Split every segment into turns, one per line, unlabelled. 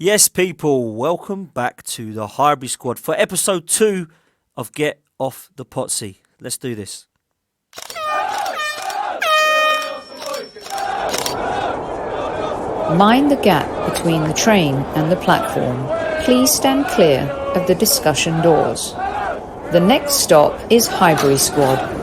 Yes, people, welcome back to the Highbury Squad for episode 2 of Get Off The Pottsy. Let's do this.
Mind the gap between the train and the platform. Please stand clear of the discussion doors. The next stop is Highbury Squad.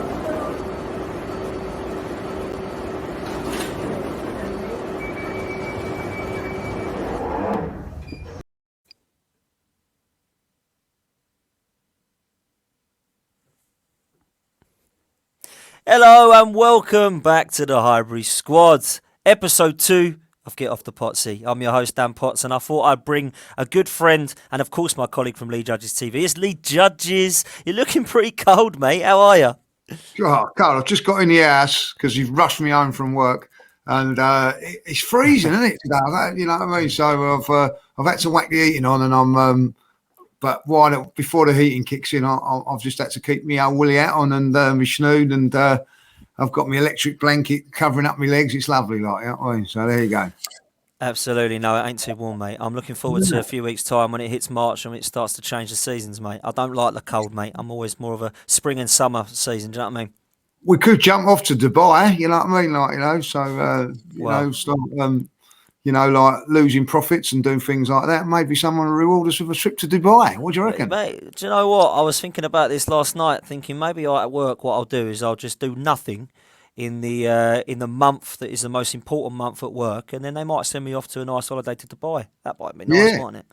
Hello and welcome back to the Highbury Squad, episode 2 of Get Off The Pottsy. I'm your host, Dan Potts, and I thought I'd bring a good friend and, of course, my colleague from Lee Judges TV. It's Lee Judges. You're looking pretty cold, mate. How are you?
Oh, Carl, I've just got in the house because you've rushed me home from work, and it's freezing, isn't it? Today? You know what I mean? So I've had to whack the heating on, and but before the heating kicks in, I've just had to keep my old woolly hat on and my snood, and I've got my electric blanket covering up my legs. It's lovely, like that. You know, so there you go.
Absolutely. No, it ain't too warm, mate. I'm looking forward to a few weeks' time when it hits March and it starts to change the seasons, mate. I don't like the cold, mate. I'm always more of a spring and summer season. Do you know what I mean?
We could jump off to Dubai, you know what I mean? Like, so, start, like losing profits and doing things like that. Maybe someone will reward us with a trip to Dubai. What do you reckon?
Mate, do you know what? I was thinking about this last night, thinking maybe at work what I'll do is I'll just do nothing in the month that is the most important month at work, and then they might send me off to a nice holiday to Dubai. That might be nice, mightn't it?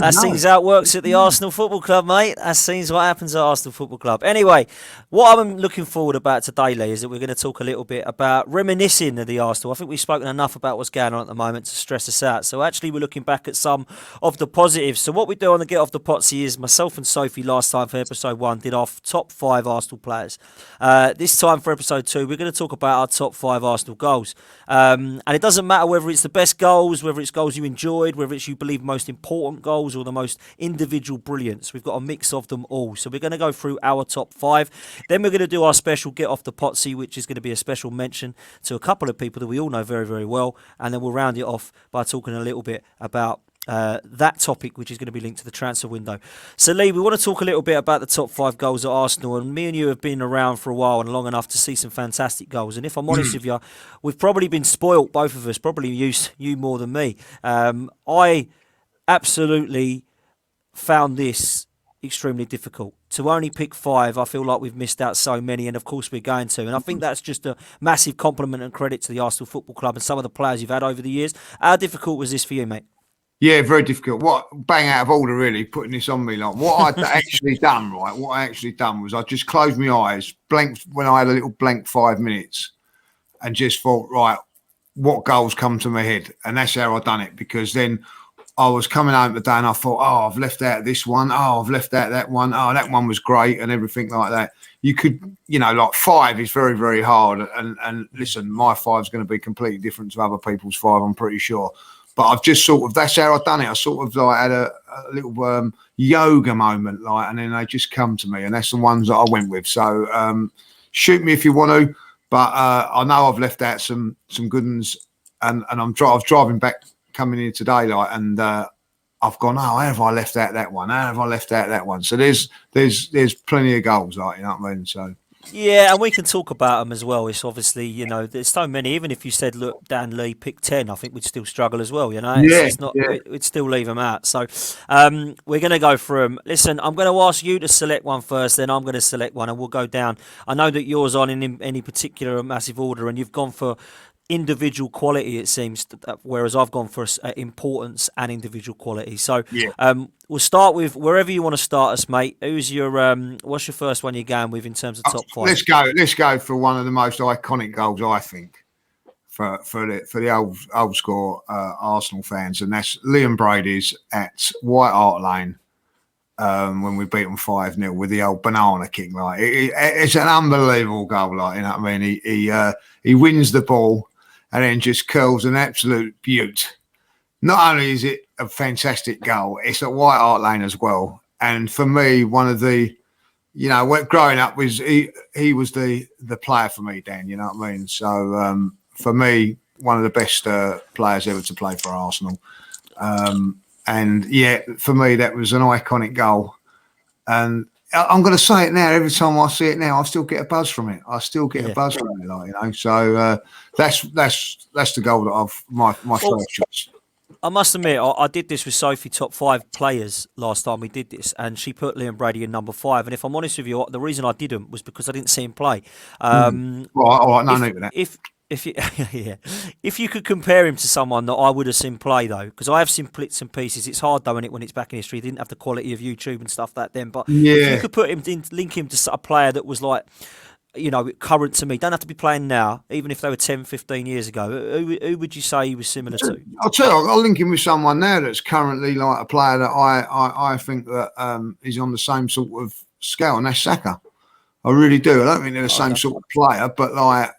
That seems how it works at the Arsenal Football Club, mate. That seems what happens at Arsenal Football Club. Anyway, what I'm looking forward about today, Lee, is that we're going to talk a little bit about reminiscing of the Arsenal. I think we've spoken enough about what's going on at the moment to stress us out. So actually, we're looking back at some of the positives. So what we do on the Get Off The Pottsy is myself and Sophie last time for episode 1 did our top 5 Arsenal players. This time for episode 2, we're going to talk about our top 5 Arsenal goals. And it doesn't matter whether it's the best goals, whether it's goals you enjoyed, whether it's you believe most important goals or the most individual brilliance. We've got a mix of them all. So we're going to go through our top 5. Then we're going to do our special Get Off The Pottsy, which is going to be a special mention to a couple of people that we all know very, very well. And then we'll round it off by talking a little bit about that topic, which is going to be linked to the transfer window. So, Lee, we want to talk a little bit about the top 5 goals at Arsenal, and me and you have been around for a while and long enough to see some fantastic goals. And if I'm honest with you, we've probably been spoilt, both of us, probably you more than me. I absolutely found this extremely difficult. To only pick 5, I feel like we've missed out so many, and of course we're going to. And I think that's just a massive compliment and credit to the Arsenal Football Club and some of the players you've had over the years. How difficult was this for you, mate?
Yeah, very difficult. What bang out of order, really, putting this on me. Like what I'd actually done, right? What I actually done was I just closed my eyes, blanked when I had a little blank 5 minutes, and just thought, right, what goals come to my head, and that's how I done it. Because then I was coming home today, and I thought, oh, I've left out this one. Oh, I've left out that one. Oh, that one was great, and everything like that. You could, like 5 is very, very hard. And listen, my 5 is going to be completely different to other people's 5. I'm pretty sure. But I've just that's how I've done it. I sort of like had a little yoga moment, like, and then they just come to me, and that's the ones that I went with. So shoot me if you want to, but I know I've left out some good ones, and I was driving back coming in today, like, and I've gone, oh, how have I left out that one? How have I left out that one? So there's plenty of goals, like, you know what I mean? So.
Yeah, and we can talk about them as well. It's obviously, there's so many. Even if you said, look, Dan Lee, pick 10, I think we'd still struggle as well, It's not, we'd still leave them out. So we're going to go through them. Listen, I'm going to ask you to select one first, then I'm going to select one, and we'll go down. I know that yours aren't in any particular massive order, and you've gone for individual quality, it seems, whereas I've gone for importance and individual quality. So we'll start with wherever you want to start us, mate. What's your first one you're going with in terms of top 5?
Let's go for one of the most iconic goals, I think, for the old school Arsenal fans, and that's Liam Brady's at White Hart Lane when we beat them 5-0 with the old banana kick. Like it's an unbelievable goal, like, you know what I mean? He wins the ball and then just curls an absolute beaut. Not only is it a fantastic goal, it's at White Hart Lane as well. And for me, one of the, growing up he was the player for me, Dan. You know what I mean? So for me, one of the best players ever to play for Arsenal. And yeah, for me, that was an iconic goal. And I'm going to say it now. Every time I see it now, I still get a buzz from it. I still get a buzz from it, So that's the goal that I've my first choice.
I must admit, I did this with Sophie top 5 players last time we did this, and she put Liam Brady in number 5. And if I'm honest with you, the reason I didn't was because I didn't see him play.
All right, no need for that.
If you, if you could compare him to someone that I would have seen play though, because I have seen bits and pieces. It's hard though, when it's back in history. He didn't have the quality of YouTube and stuff back then. But if you could put him link him to a player that was like, current to me, don't have to be playing now, even if they were 10, 15 years ago. Who would you say he was similar to?
I'll tell you, I'll link him with someone now that's currently like a player that I think that is on the same sort of scale, and that's Saka. I really do. I don't think they're the same sort of player, but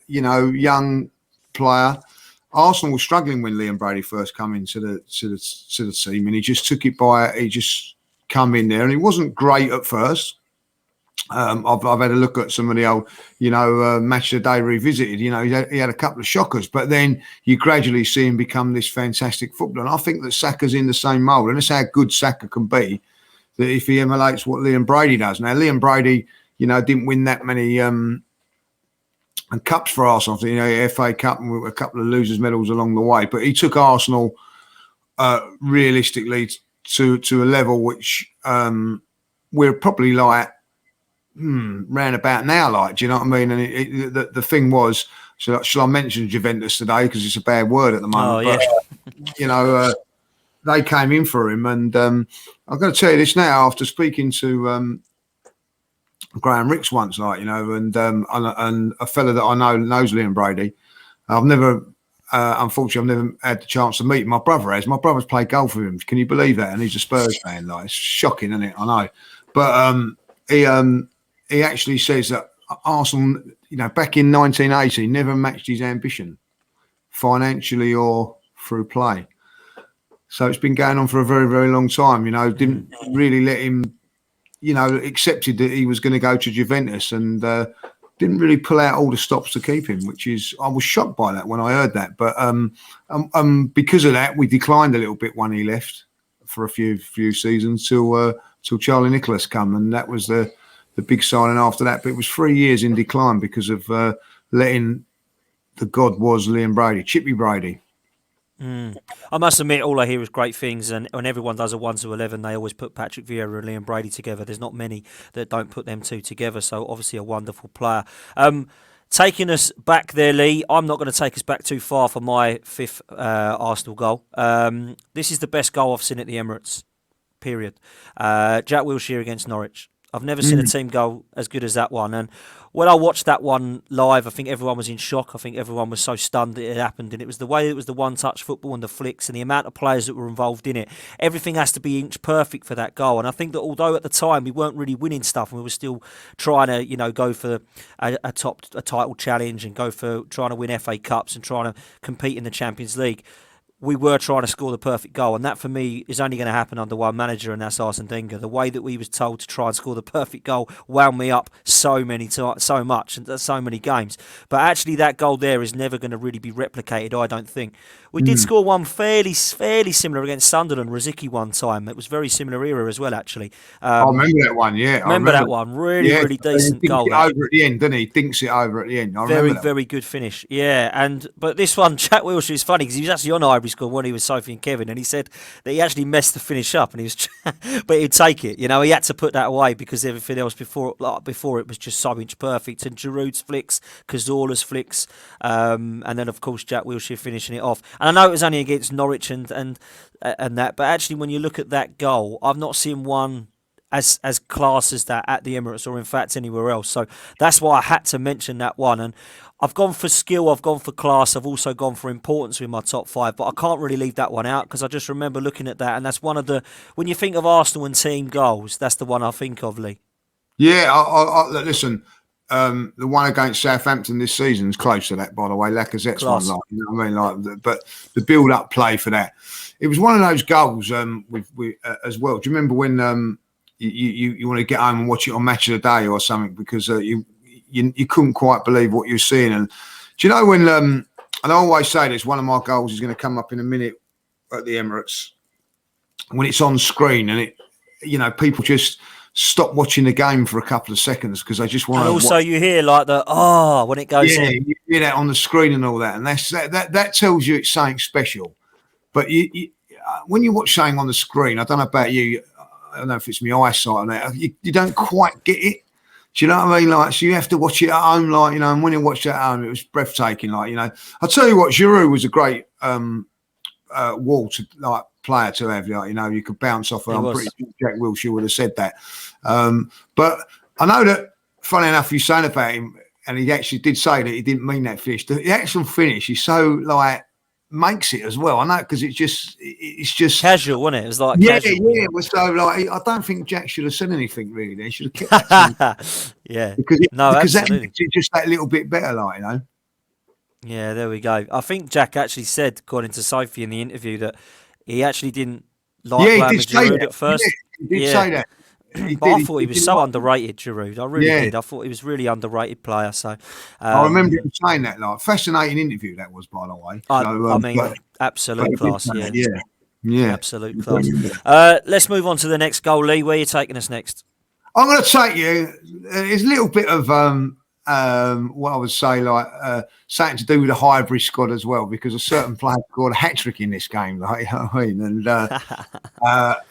young player. Arsenal was struggling when Liam Brady first came into the team, and he just took it by. He just come in there, and he wasn't great at first. I've had a look at some of the old, match of the day revisited. He had a couple of shockers, but then you gradually see him become this fantastic footballer. And I think that Saka's in the same mould, and that's how good Saka can be. That if he emulates what Liam Brady does. Now, Liam Brady, didn't win that many cups for Arsenal. FA Cup and a couple of losers' medals along the way. But he took Arsenal realistically to a level which we're probably like round about now. Do you know what I mean? And the thing was, shall I mention Juventus today because it's a bad word at the moment? But they came in for him, and I'm going to tell you this now after speaking to Graham Ricks once, and a fella that I know knows Liam Brady. I've never, unfortunately, I've never had the chance to meet him. My brother has. My brother's played golf with him. Can you believe that? And he's a Spurs fan. It's shocking, isn't it? I know. But he actually says that Arsenal, back in 1980, never matched his ambition, financially or through play. So it's been going on for a very, very long time. Didn't really let him. Accepted that he was going to go to Juventus and didn't really pull out all the stops to keep him, I was shocked by that when I heard that. But because of that, we declined a little bit when he left for a few seasons till Charlie Nicholas come, and that was the big signing after that. But it was 3 years in decline because of letting the god was Liam Brady, Chippy Brady.
I must admit, all I hear is great things, and when everyone does a 1 to 11, they always put Patrick Vieira and Liam Brady together. There's not many that don't put them two together, so obviously a wonderful player. Taking us back there, Lee, I'm not going to take us back too far for my fifth Arsenal goal. This is the best goal I've seen at the Emirates, period. Jack Wilshere against Norwich. I've never seen a team go as good as that one. And when I watched that one live, I think everyone was in shock. I think everyone was so stunned that it happened. And it was the way it was the one-touch football and the flicks and the amount of players that were involved in it. Everything has to be inch perfect for that goal. And I think that although at the time we weren't really winning stuff and we were still trying to, go for a title challenge and go for trying to win FA Cups and trying to compete in the Champions League, we were trying to score the perfect goal, and that for me is only going to happen under one manager, and that's Arsene Wenger. The way that we was told to try and score the perfect goal wound me up so much and so many games. But actually, that goal there is never going to really be replicated, I don't think. We did score one fairly similar against Sunderland, Rosicky one time. It was very similar era as well, actually.
I remember that one, yeah.
Remember that one. Really decent goal.
He over at the end, didn't he? Dinks it over at the end.
Very good finish. Yeah, but this one, Jack Wilshere, is funny because he was actually on Highbury Squad when he was Sophie and Kevin, and he said that he actually messed the finish up, and he was, but he'd take it. He had to put that away because everything else before it was just so inch perfect. And Giroud's flicks, Cazorla's flicks, and then of course Jack Wilshere finishing it off. And I know it was only against Norwich and that, but actually when you look at that goal, I've not seen one as class as that at the Emirates or in fact anywhere else. So that's why I had to mention that one. And I've gone for skill, I've gone for class, I've also gone for importance with my top 5, but I can't really leave that one out because I just remember looking at that, and that's one of the, when you think of Arsenal and team goals, that's the one I think of, Lee.
Yeah, I listen, the one against Southampton this season is close to that, by the way. Lacazette's one, you know what I mean? But the build-up play for that, it was one of those goals with as well. Do you remember when you want to get home and watch it on Match of the Day or something because you couldn't quite believe what you were seeing? And do you know when? And I always say this: one of my goals is going to come up in a minute at the Emirates. when it's on screen and people just stop watching the game for a couple of seconds because they just want to.
And also, you hear like when it goes on.
You hear that on the screen and all that, and that tells you it's something special. But when you watch something on the screen, I don't know about you. I don't know if it's my eyesight or that. You don't quite get it. Do you know what I mean? Like, so you have to watch it at home, like, and when you watched it at home, it was breathtaking. Like, I'll tell you what, Giroud was a great wall to like player to have. Like, you could bounce off. I'm pretty sure Jack Wilshere would have said that. But I know that, funny enough, you saying about him, and he actually did say that he didn't mean that finish. The actual finish is so like makes it as well. I know because it's just
casual, wasn't it? It was like
casual. Yeah. It was so like I don't think Jack should have said anything really. They should have kept that.
Yeah,
because
absolutely.
That makes it just that little bit better, like
Yeah, there we go. I think Jack actually said, according to Sophie in the interview, that he actually didn't like Giroud at first.
Yeah, he did say that.
I thought he was so underrated, Giroud. I really did. I thought he was really underrated player. So
I remember him saying that. Like, fascinating interview that was, by the way.
Absolute class.
Yeah,
absolute class. Let's move on to the next goal, Lee. Where are you taking us next?
I'm going to take you. It's a little bit of what I would say, like something to do with the Highbury squad as well, because a certain player scored a hat trick in this game, like,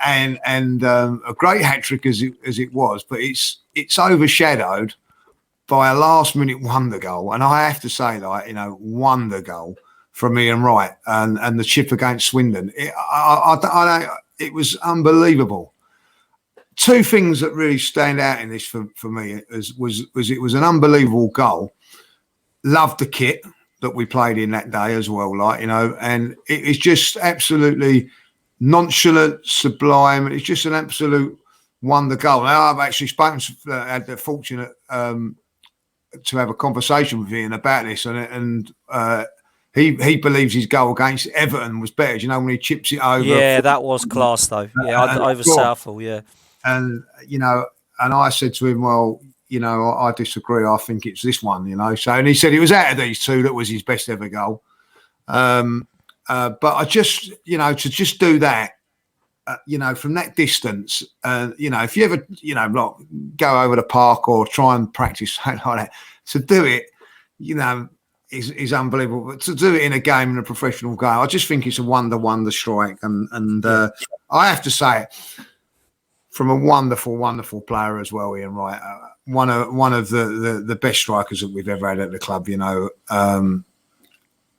and a great hat trick as it was, but it's overshadowed by a last minute wonder goal, and I have to say, like, wonder goal from Ian Wright and the chip against Swindon. It was unbelievable. Two things that really stand out in this for me was it was an unbelievable goal. Loved the kit that we played in that day as well, like, and it's just absolutely nonchalant, sublime. It's just an absolute wonder goal. Now, I've actually had the fortune to have a conversation with Ian about this, and he believes his goal against Everton was better. When he chips it over.
Yeah, that was class though. Yeah, over Southall. Yeah.
And, and I said to him, well, I disagree. I think it's this one, So, and he said it was out of these two that was his best ever goal. But I just, to just do that, from that distance, if you ever, like, go over the park or try and practice something like that, to do it, is unbelievable. But to do it in a game, in a professional game, I just think it's a wonder strike. And I have to say it. From a wonderful, wonderful player as well, Ian Wright. One of the best strikers that we've ever had at the club.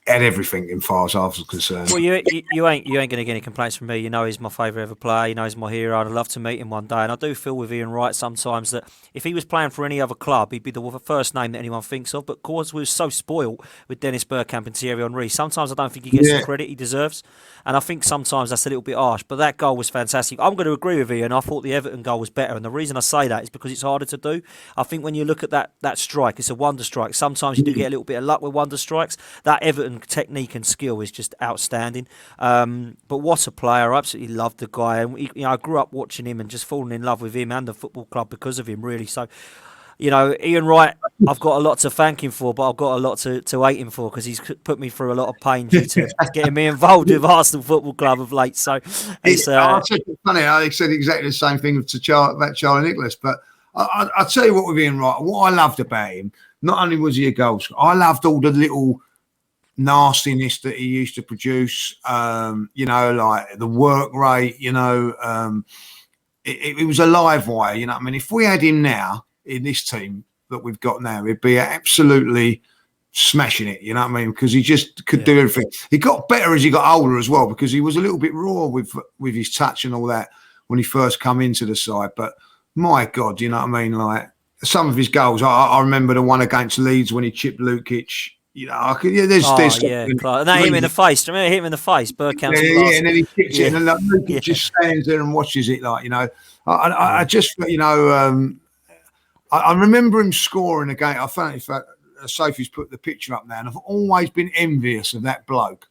Had everything in far as I was concerned.
Well, you ain't going to get any complaints from me. He's my favourite ever player. He's my hero. I'd love to meet him one day. And I do feel with Ian Wright sometimes that if he was playing for any other club, he'd be the first name that anyone thinks of. But of course, we're so spoilt with Dennis Bergkamp and Thierry Henry. Sometimes I don't think he gets the credit he deserves. And I think sometimes that's a little bit harsh. But that goal was fantastic. I'm going to agree with Ian. I thought the Everton goal was better. And the reason I say that is because it's harder to do. I think when you look at that strike, it's a wonder strike. Sometimes you do get a little bit of luck with wonder strikes. That Everton technique and skill is just outstanding. But what a player. I absolutely loved the guy. And I grew up watching him and just falling in love with him and the football club because of him, really. So, Ian Wright, I've got a lot to thank him for, but I've got a lot to hate him for because he's put me through a lot of pain due to getting me involved with Arsenal Football Club of late. So it's
funny. I said exactly the same thing to Charlie Nicholas, but I'll tell you what with Ian Wright, what I loved about him, not only was he a goal scorer, I loved all the little nastiness that he used to produce, like the work rate, it was a live wire, I mean, if we had him now in this team that we've got now, he'd be absolutely smashing it, because he just could do everything. He got better as he got older as well, because he was a little bit raw with his touch and all that when he first come into the side. But my God, like some of his goals, I remember the one against Leeds when he chipped Lukic. There's
and that hit him in the face. Do you remember hit him in the face? Bergkamp.
And then he kicks it, and then Lukic just stands there and watches it. Like, I just, I remember him scoring a game. I found, in fact, Sophie's put the picture up now, and I've always been envious of that bloke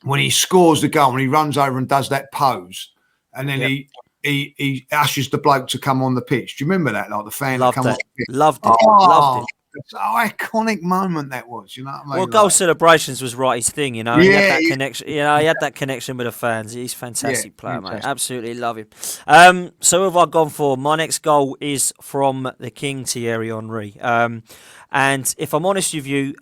when he scores the goal, when he runs over and does that pose, and then he ushers the bloke to come on the pitch. Do you remember that? Like the fan that come on the pitch.
Loved it.
It's an iconic moment that was. You know what I mean?
Well, goal celebrations was right his thing, you know. And he had that connection. You know, he had that connection with the fans. He's a fantastic player, mate. Absolutely love him. So who have I gone for? My next goal is from the King, Thierry Henry. And if I'm honest with you,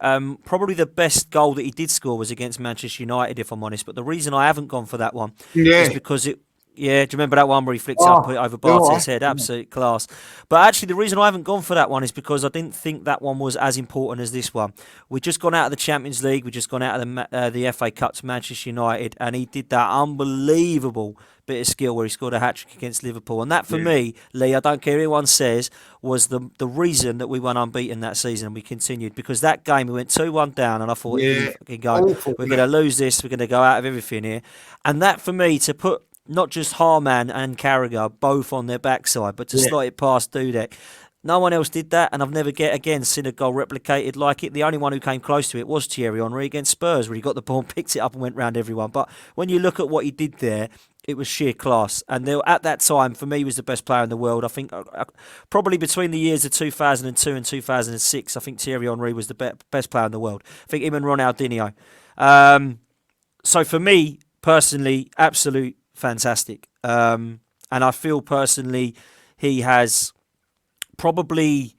probably the best goal that he did score was against Manchester United, if I'm honest. But the reason I haven't gone for that one is because it. Yeah, do you remember that one where he flicked up, put it over Barty's head? Absolute class. But actually, the reason I haven't gone for that one is because I didn't think that one was as important as this one. We'd just gone out of the Champions League. We'd just gone out of the FA Cup to Manchester United, and he did that unbelievable bit of skill where he scored a hat-trick against Liverpool. And that, for me, Lee, I don't care what anyone says, was the reason that we went unbeaten that season and we continued. Because that game, we went 2-1 down, and I thought, here we go. We're going to lose this. We're going to go out of everything here. And that, for me, to put not just Harman and Carragher both on their backside, but to slot it past Dudek. No one else did that, and I've never seen a goal replicated like it. The only one who came close to it was Thierry Henry against Spurs, where he got the ball and picked it up and went round everyone. But when you look at what he did there, it was sheer class. And at that time, for me, he was the best player in the world. I think probably between the years of 2002 and 2006, I think Thierry Henry was the best player in the world. I think him and Ronaldinho. So for me, personally, absolute fantastic. And I feel personally he has probably,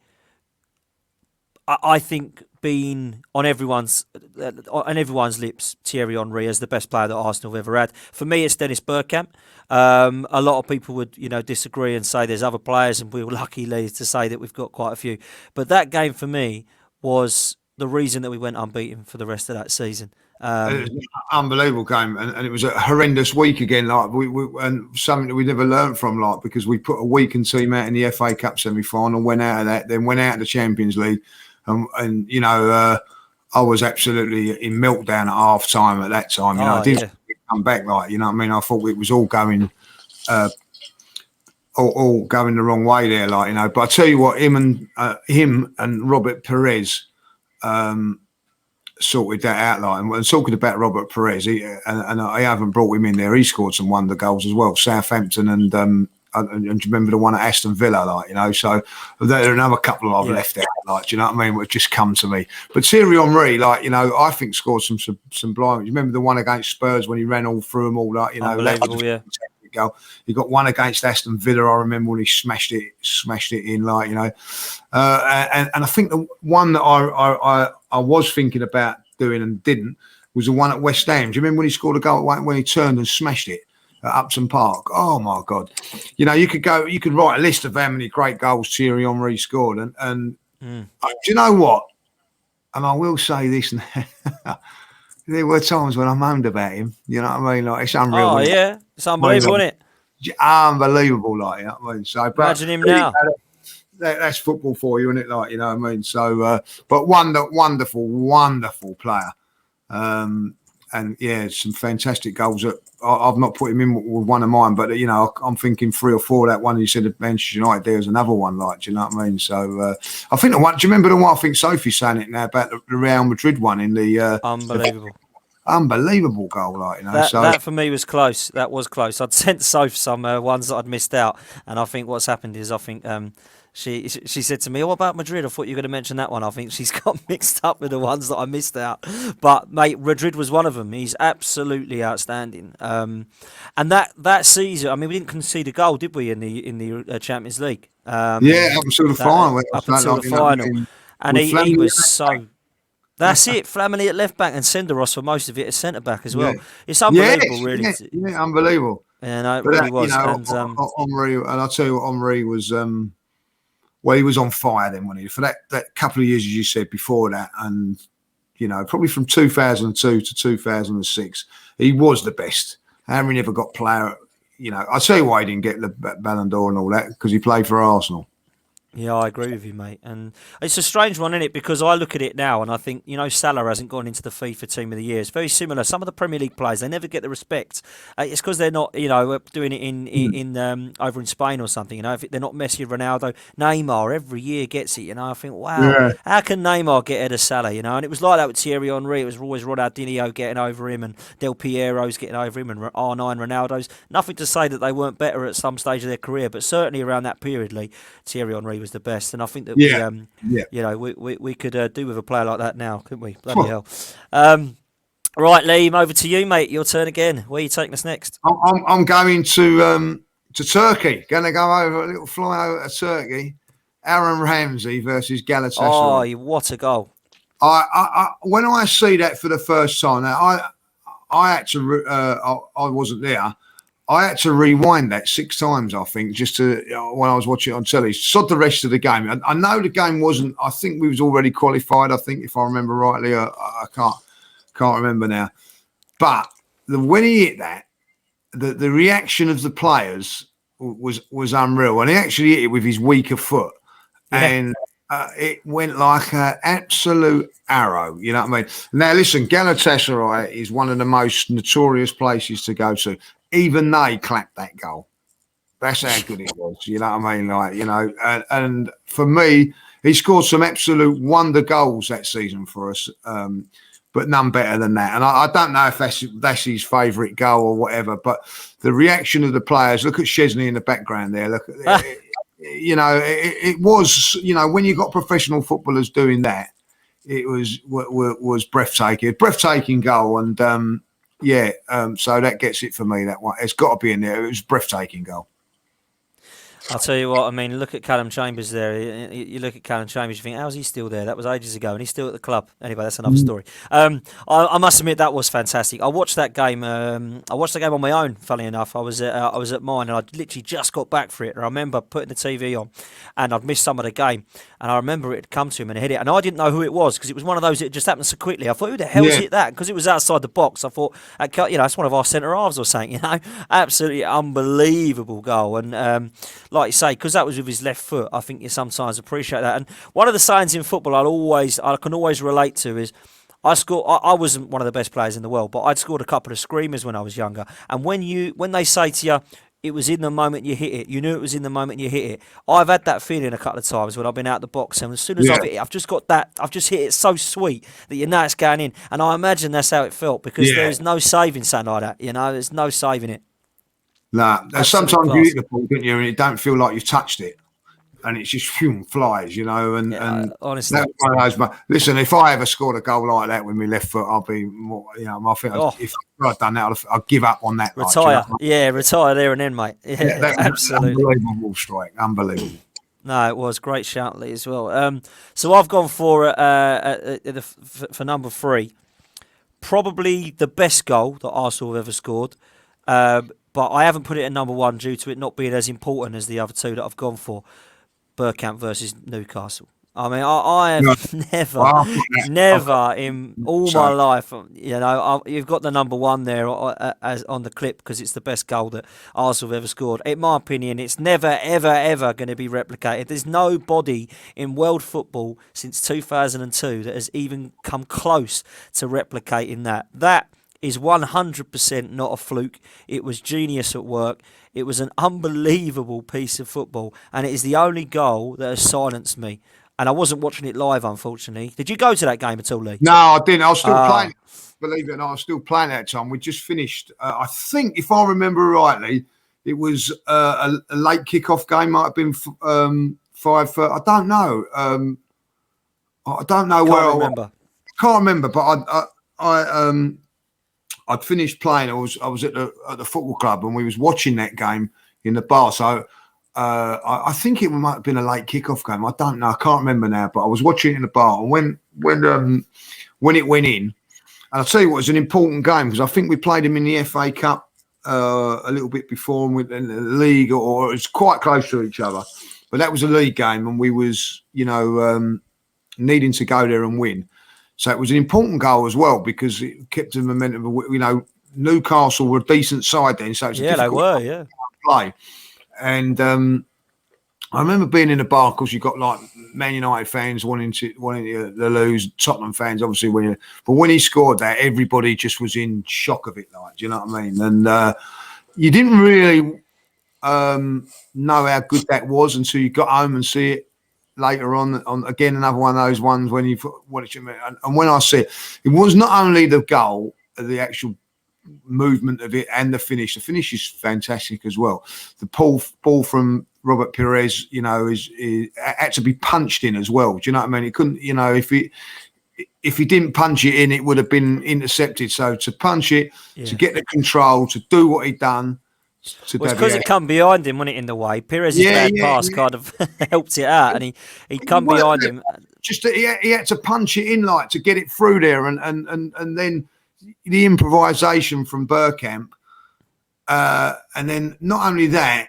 I think, been on everyone's lips, Thierry Henry as the best player that Arsenal have ever had. For me, it's Dennis Bergkamp. A lot of people would, disagree and say there's other players, and we were lucky, Lee, to say that we've got quite a few. But that game for me was the reason that we went unbeaten for the rest of that season.
It was an unbelievable game, and it was a horrendous week again. Like we and something that we never learned from, like, because we put a weakened team out in the FA Cup semi-final, went out of that, then went out of the Champions League, and I was absolutely in meltdown at half time at that time. I didn't come back, like, I thought it was all going. All going the wrong way there, like, But I tell you what, him and Robert Perez sorted that out, like. And talking about Robert Perez, and I haven't brought him in there. He scored some wonder goals as well. Southampton and do you remember the one at Aston Villa, like, So there are another couple I've left out, like, do you know what I mean? Which just come to me. But Thierry Henry, like, I think scored some blind. You remember the one against Spurs when he ran all through them all, like,
unbelievable, yeah.
Goal. He got one against Aston Villa, I remember, when he smashed it in, like, and I think the one that I was thinking about doing and didn't was the one at West Ham. Do you remember when he scored a goal when he turned and smashed it at Upton Park? Oh my God! You could write a list of how many great goals Thierry Henry scored, and do you know what? And I will say this now. There were times when I moaned about him. You know what I mean? Like, it's unreal.
Oh, yeah. It's unbelievable, isn't it?
Unbelievable, like, you know what I mean? So,
imagine him now.
That's football for you, isn't it? Like, you know what I mean? So, but wonderful player. And yeah, some fantastic goals. I've not put him in with one of mine, but I'm thinking 3 or 4. That one you said at Manchester United, there's another one, like, do you know what I mean? So I think the one. Do you remember the one? I think Sophie's saying it now about the Real Madrid one in the unbelievable goal, like,
That for me was close. That was close. I'd sent Soph some ones that I'd missed out, and I think what's happened is she said to me, "What about Madrid? I thought you were going to mention that one." I think she's got mixed up with the ones that I missed out. But mate, Madrid was one of them. He's absolutely outstanding. And that season, I mean, we didn't concede a goal, did we, in the Champions League?
Up until the final.
Up until the final, and he was so. That's it. Flamini at left back and Senderos for most of it as centre back as well. Yeah. It's unbelievable, really.
Yeah, unbelievable.
Yeah, no, it really was.
Henry, and I'll tell you what, Henry was. Well, he was on fire then, wasn't he? For that couple of years, as you said before that, and probably from 2002 to 2006, he was the best. Henry never got player. I'll tell you why he didn't get the Ballon d'Or and all that, because he played for Arsenal.
Yeah, I agree with you, mate. And it's a strange one, isn't it? Because I look at it now and I think, Salah hasn't gone into the FIFA Team of the Year. It's very similar. Some of the Premier League players, they never get the respect. It's because they're not, doing it in over in Spain or something. If they're not Messi, Ronaldo, Neymar every year gets it. I think, wow, how can Neymar get ahead of Salah? And it was like that with Thierry Henry. It was always Ronaldinho getting over him and Del Piero's getting over him and R9 Ronaldo's. Nothing to say that they weren't better at some stage of their career, but certainly around that period, Lee, Thierry Henry was the best, and I think that
Yeah.
we could do with a player like that now, couldn't we? Bloody hell. Right, Liam, over to you, mate. Your turn again. Where are you taking us next?
I'm going to Turkey. Going to go over a little fly over to Turkey. Aaron Ramsey versus Galatasaray.
Oh, what a goal!
I when I see that for the first time, now I had to. I wasn't there. I had to rewind that 6 times, I think, just to when I was watching it on telly. Sod the rest of the game. I know the game wasn't. I think we was already qualified. I think, if I remember rightly, I can't remember now. But when he hit that, the reaction of the players was unreal, and he actually hit it with his weaker foot, and it went like an absolute arrow. You know what I mean? Now, listen, Galatasaray is one of the most notorious places to go to. Even they clapped that goal. That's how good it was. You know what I mean? Like, and for me, he scored some absolute wonder goals that season for us, but none better than that. And I don't know if that's his favourite goal or whatever, but the reaction of the players, look at Szczesny in the background there. Look at it was, when you got professional footballers doing that, it was breathtaking. Breathtaking goal. And, so that gets it for me, that one. It's got to be in there. It was a breathtaking goal.
I'll tell you what, I mean, look at Callum Chambers there. You look at Callum Chambers, you think, how's he still there? That was ages ago, and he's still at the club. Anyway, that's another story. I must admit, that was fantastic. I watched that game. I watched the game on my own, funnily enough. I was at mine, and I literally just got back for it. And I remember putting the TV on, and I'd missed some of the game. And I remember it had come to him and hit it. And I didn't know who it was, because it was one of those that just happened so quickly. I thought, who the hell's hit that? Because it was outside the box. I thought, it's one of our centre halves or something, Absolutely unbelievable goal. And like you say, because that was with his left foot, I think you sometimes appreciate that. And one of the signs in football I can always relate to is I wasn't one of the best players in the world, but I'd scored a couple of screamers when I was younger. And when they say to you, it was in the moment you hit it, you knew it was in the moment you hit it. I've had that feeling a couple of times when I've been out the box, and as soon as I've hit it, I've just hit it so sweet that you know it's going in. And I imagine that's how it felt, because there's no saving something like that. There's no saving it.
Nah, sometimes you hit the ball, don't you, and it don't feel like you've touched it, and it's just flies, and
honestly,
that's one of those. Listen, if I ever scored a goal like that with my left foot, I'll be more, I think if I'd done that, I'd give up on that.
Retire, retire there and then, mate. Yeah, that's absolutely
unbelievable strike, unbelievable.
No, it was great shout, Lee, as well. So I've gone for number 3, probably the best goal that Arsenal have ever scored. But I haven't put it at number 1 due to it not being as important as the other 2 that I've gone for. Bergkamp versus Newcastle. I mean, I have never in all my life, you've got the number 1 there as on the clip, because it's the best goal that Arsenal have ever scored. In my opinion, it's never, ever, ever going to be replicated. There's nobody in world football since 2002 that has even come close to replicating that. That is 100% not a fluke. It was genius at work. It was an unbelievable piece of football, and it is the only goal that has silenced me. And I wasn't watching it live, unfortunately. Did you go to that game at all, Lee?
No, I didn't. I was still playing. Believe it or not, I was still playing at that time. We just finished. I think, if I remember rightly, it was a late kickoff game. Might have been 5. I don't know. I don't know where I remember. I can't remember, but I'd finished playing. I was at the football club, and we was watching that game in the bar. So I think it might have been a late kickoff game. I don't know. I can't remember now. But I was watching it in the bar, and when it went in, and I'll tell you what, it was an important game, because I think we played him in the FA Cup a little bit before, and in the league, or it's quite close to each other. But that was a league game, and we was needing to go there and win. So it was an important goal as well, because it kept the momentum. Newcastle were a decent side then, so it's a difficult play. And I remember being in the bar, because you got like Man United fans wanting to lose, Tottenham fans obviously but when he scored that, everybody just was in shock of it. Like, do you know what I mean? And you didn't really know how good that was until you got home and see it later on again, another one of those ones when you watch it. And when I see it, it was not only the goal, the actual movement of it, and the finish. The finish is fantastic as well. The ball from Robert Pires, is had to be punched in as well. Do you know what I mean? It couldn't, if he didn't punch it in, it would have been intercepted. So to punch it, to get the control, to do what he'd done.
Well, it's because it come behind him, wasn't it, in the way? Pires' bad pass kind of helped it out, and he come behind him.
Just he had to punch it in, like, to get it through there, and then the improvisation from Bergkamp. And then not only that,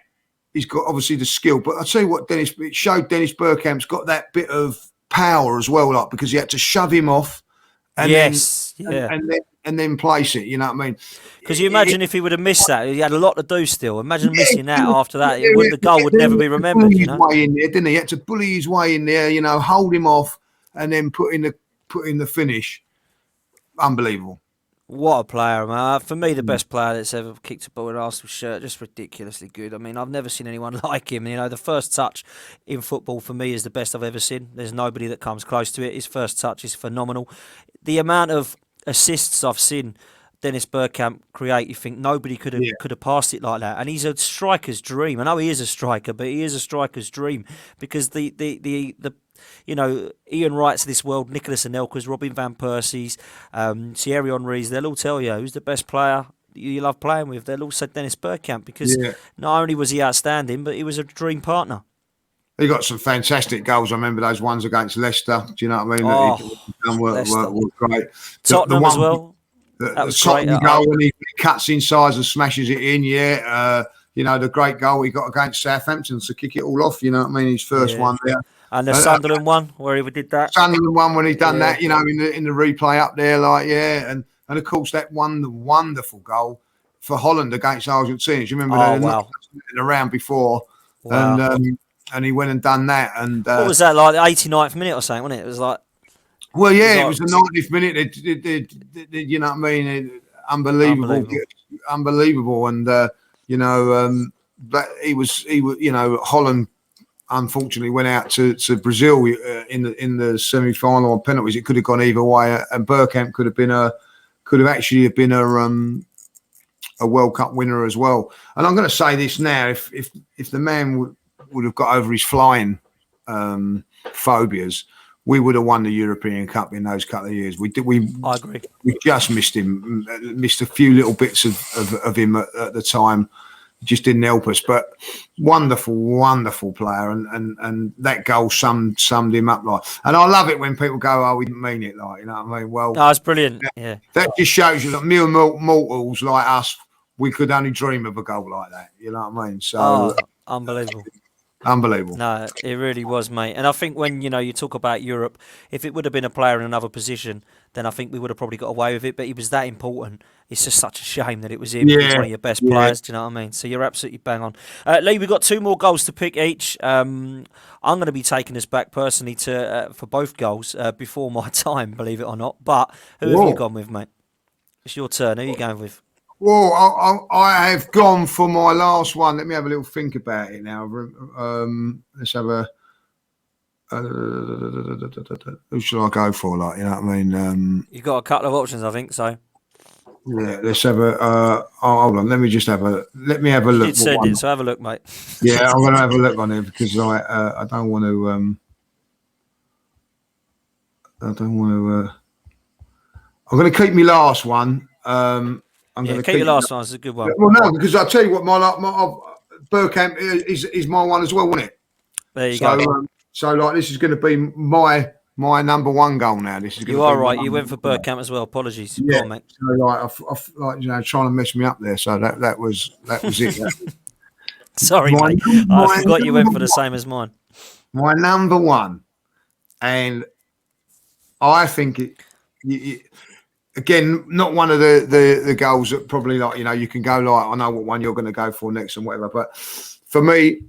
he's got obviously the skill, but I'll tell you what, it showed Dennis Bergkamp's got that bit of power as well, like, because he had to shove him off and then place it, you know what I mean?
Because you imagine if he would have missed that, he had a lot to do still. Imagine missing that after that. The goal would never be remembered, you know?
Way in there, didn't he? He had to bully his way in there, hold him off and then put in the finish. Unbelievable.
What a player, man. For me, the best player that's ever kicked a ball in an Arsenal shirt. Just ridiculously good. I mean, I've never seen anyone like him. The first touch in football for me is the best I've ever seen. There's nobody that comes close to it. His first touch is phenomenal. The amount of assists I've seen Dennis Bergkamp create, you think nobody could have passed it like that. And he's a striker's dream. I know he is a striker, but he is a striker's dream because the Ian Wrights of this world, Nicholas Anelka's, Robin Van Persie's, Thierry Henry's, they'll all tell you who's the best player you love playing with. They'll all say Dennis Bergkamp because not only was he outstanding, but he was a dream partner.
He got some fantastic goals. I remember those ones against Leicester. Do you know what I mean? Were great.
Tottenham as well.
The Tottenham goal when he cuts inside and smashes it in. The great goal he got against Southampton to kick it all off. You know what I mean? His first one there.
And the Sunderland one where he did that.
Sunderland one when he done that. In the replay up there, and of course that one, the wonderful goal for Holland against Argentina. Do you remember that?
Wow.
Around before, and he went and done that. And
what was that, like the 89th minute or something? Wasn't it? It was like.
Well, it was the 90th minute. You know what I mean? Unbelievable. And but he was. Holland unfortunately went out to Brazil in the semi-final on penalties. It could have gone either way, and Bergkamp could have actually been a World Cup winner as well. And I'm going to say this now: if the man would have got over his flying phobias, we would have won the European Cup in those couple of years. I agree. We just missed him, missed a few little bits of him at the time. It just didn't help us. But wonderful, wonderful player, and that goal summed him up like. And I love it when people go, "Oh, we didn't mean it," like, you know what I mean? Well,
that's brilliant.
That just shows you that mere mortals like us, we could only dream of a goal like that. You know what I mean? So
unbelievable.
Unbelievable.
No, it really was, mate. And I think when you talk about Europe, if it would have been a player in another position, then I think we would have probably got away with it. But he was that important. It's just such a shame that it was him. He was one of your best players. Do you know what I mean? So you're absolutely bang on. Lee, we've got 2 more goals to pick each. I'm going to be taking us back personally for both goals before my time, believe it or not. But who have you gone with, mate? It's your turn. Who are you going with?
Well, I have gone for my last one. Let me have a little think about it now. Let's have a. Who should I go for? Like, you know what I mean?
You've got a couple of options, I think. So.
Yeah, let's have a. Hold on. Let me have a look.
You said it, so have a look, mate.
Yeah, I'm going to have a look on it because I don't want to. I'm going to keep my last one. I'm going to
keep your last one. It's a good one.
Well, no, because I'll tell you what, my Bergkamp is my one as well, wasn't it?
There you go.
So this is going to be my number one goal now. This is going
you are right. You went for Bergkamp as well. Apologies.
Yeah.
Go on, mate.
So I trying to mess me up there. So that was it.
Sorry, mate. I forgot you went for the same as mine.
My number one, and I think it. Again, not one of the goals that probably you can go like, I know what one you're going to go for next and whatever. But for me,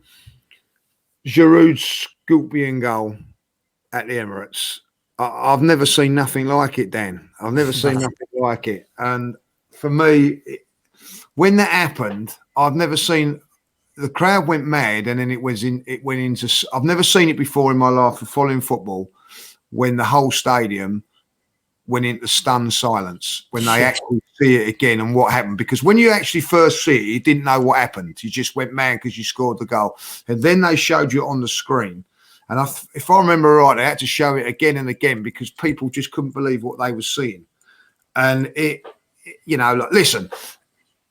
Giroud's scorpion goal at the Emirates, I've never seen nothing like it, Dan. I've never seen nothing like it. And for me, when that happened, I've never seen the crowd went mad, and then it went into. I've never seen it before in my life for following football, when the whole stadium went into stunned silence when they actually see it again and what happened. Because when you actually first see it, you didn't know what happened. You just went mad because you scored the goal. And then they showed you on the screen. And if I remember right, they had to show it again and again because people just couldn't believe what they were seeing. And listen,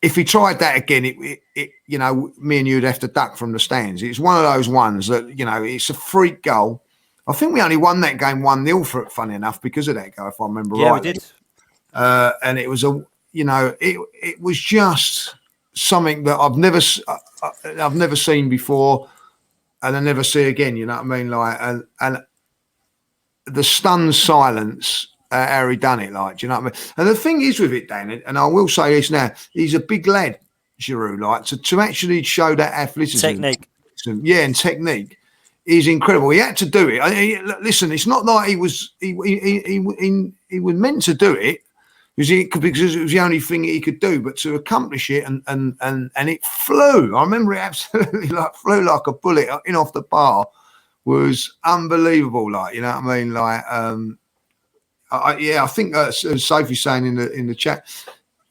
if he tried that again, me and you'd have to duck from the stands. It's one of those ones that, it's a freak goal. I think we only won that game 1-0 for it, funny enough, because of that goal, if I remember right.
Yeah, we did.
And it was it was just something that I've never seen before, and I never see again. You know what I mean? Like, and the stunned silence. How he done it, like, do you know what I mean? And the thing is with it, Dan, and I will say this now, he's a big lad, Giroud, like, to actually show that athleticism.
Technique.
Yeah, and technique is incredible. He had to do it. Listen, it's not like he was meant to do it because it was the only thing he could do, but to accomplish it and it flew. I remember it absolutely flew like a bullet in off the bar was unbelievable, like, you know what I mean? Like, I think Sophie's saying in the chat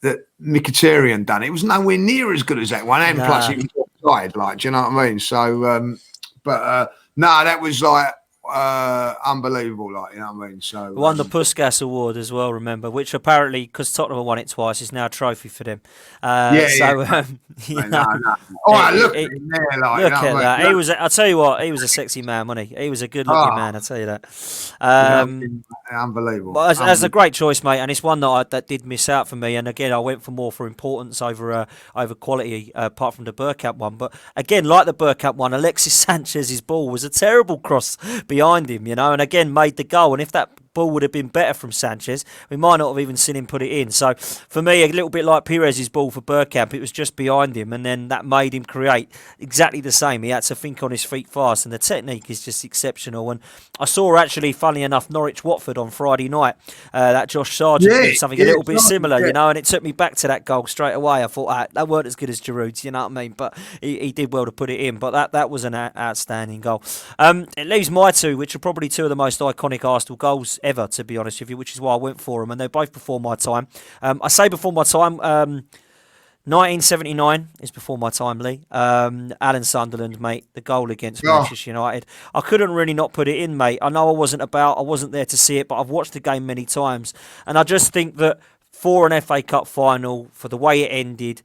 that Mkhitaryan done it. It was nowhere near as good as that one, and plus he was offside. Like, do you know what I mean? So, that was like unbelievable. Like, you know what I mean? So
won the Puskas Award as well. Remember, which apparently, because Tottenham won it twice, is now a trophy for them.
No. All right, look at him there, like,
look at that. He was. I'll tell you what. He was a sexy man, wasn't he? He was a good-looking man. I'll tell you that.
Unbelievable.
But as a great choice, mate, and it's one that did miss out for me. And again, I went for importance over quality, apart from the Bergkamp one. But again, like the Bergkamp one, Alexis Sanchez's ball was a terrible cross behind him, and again made the goal. And if that ball would have been better from Sanchez, we might not have even seen him put it in. So for me, a little bit like Perez's ball for Bergkamp, it was just behind him, and then that made him create exactly the same. He had to think on his feet fast, and the technique is just exceptional. And I saw actually, funnily enough, Norwich-Watford on Friday night, that Josh Sargent did something a little bit similar, and it took me back to that goal straight away. I thought that weren't as good as Giroud's, you know what I mean? But he did well to put it in. But that was an outstanding goal. It leaves my two, which are probably two of the most iconic Arsenal goals ever, to be honest with you, which is why I went for them, and they're both before my time. I say before my time, 1979 is before my time, Lee. Alan Sunderland, mate, the goal against Manchester United. I couldn't really not put it in, mate. I know I wasn't there to see it, but I've watched the game many times, and I just think that for an FA Cup final, for the way it ended,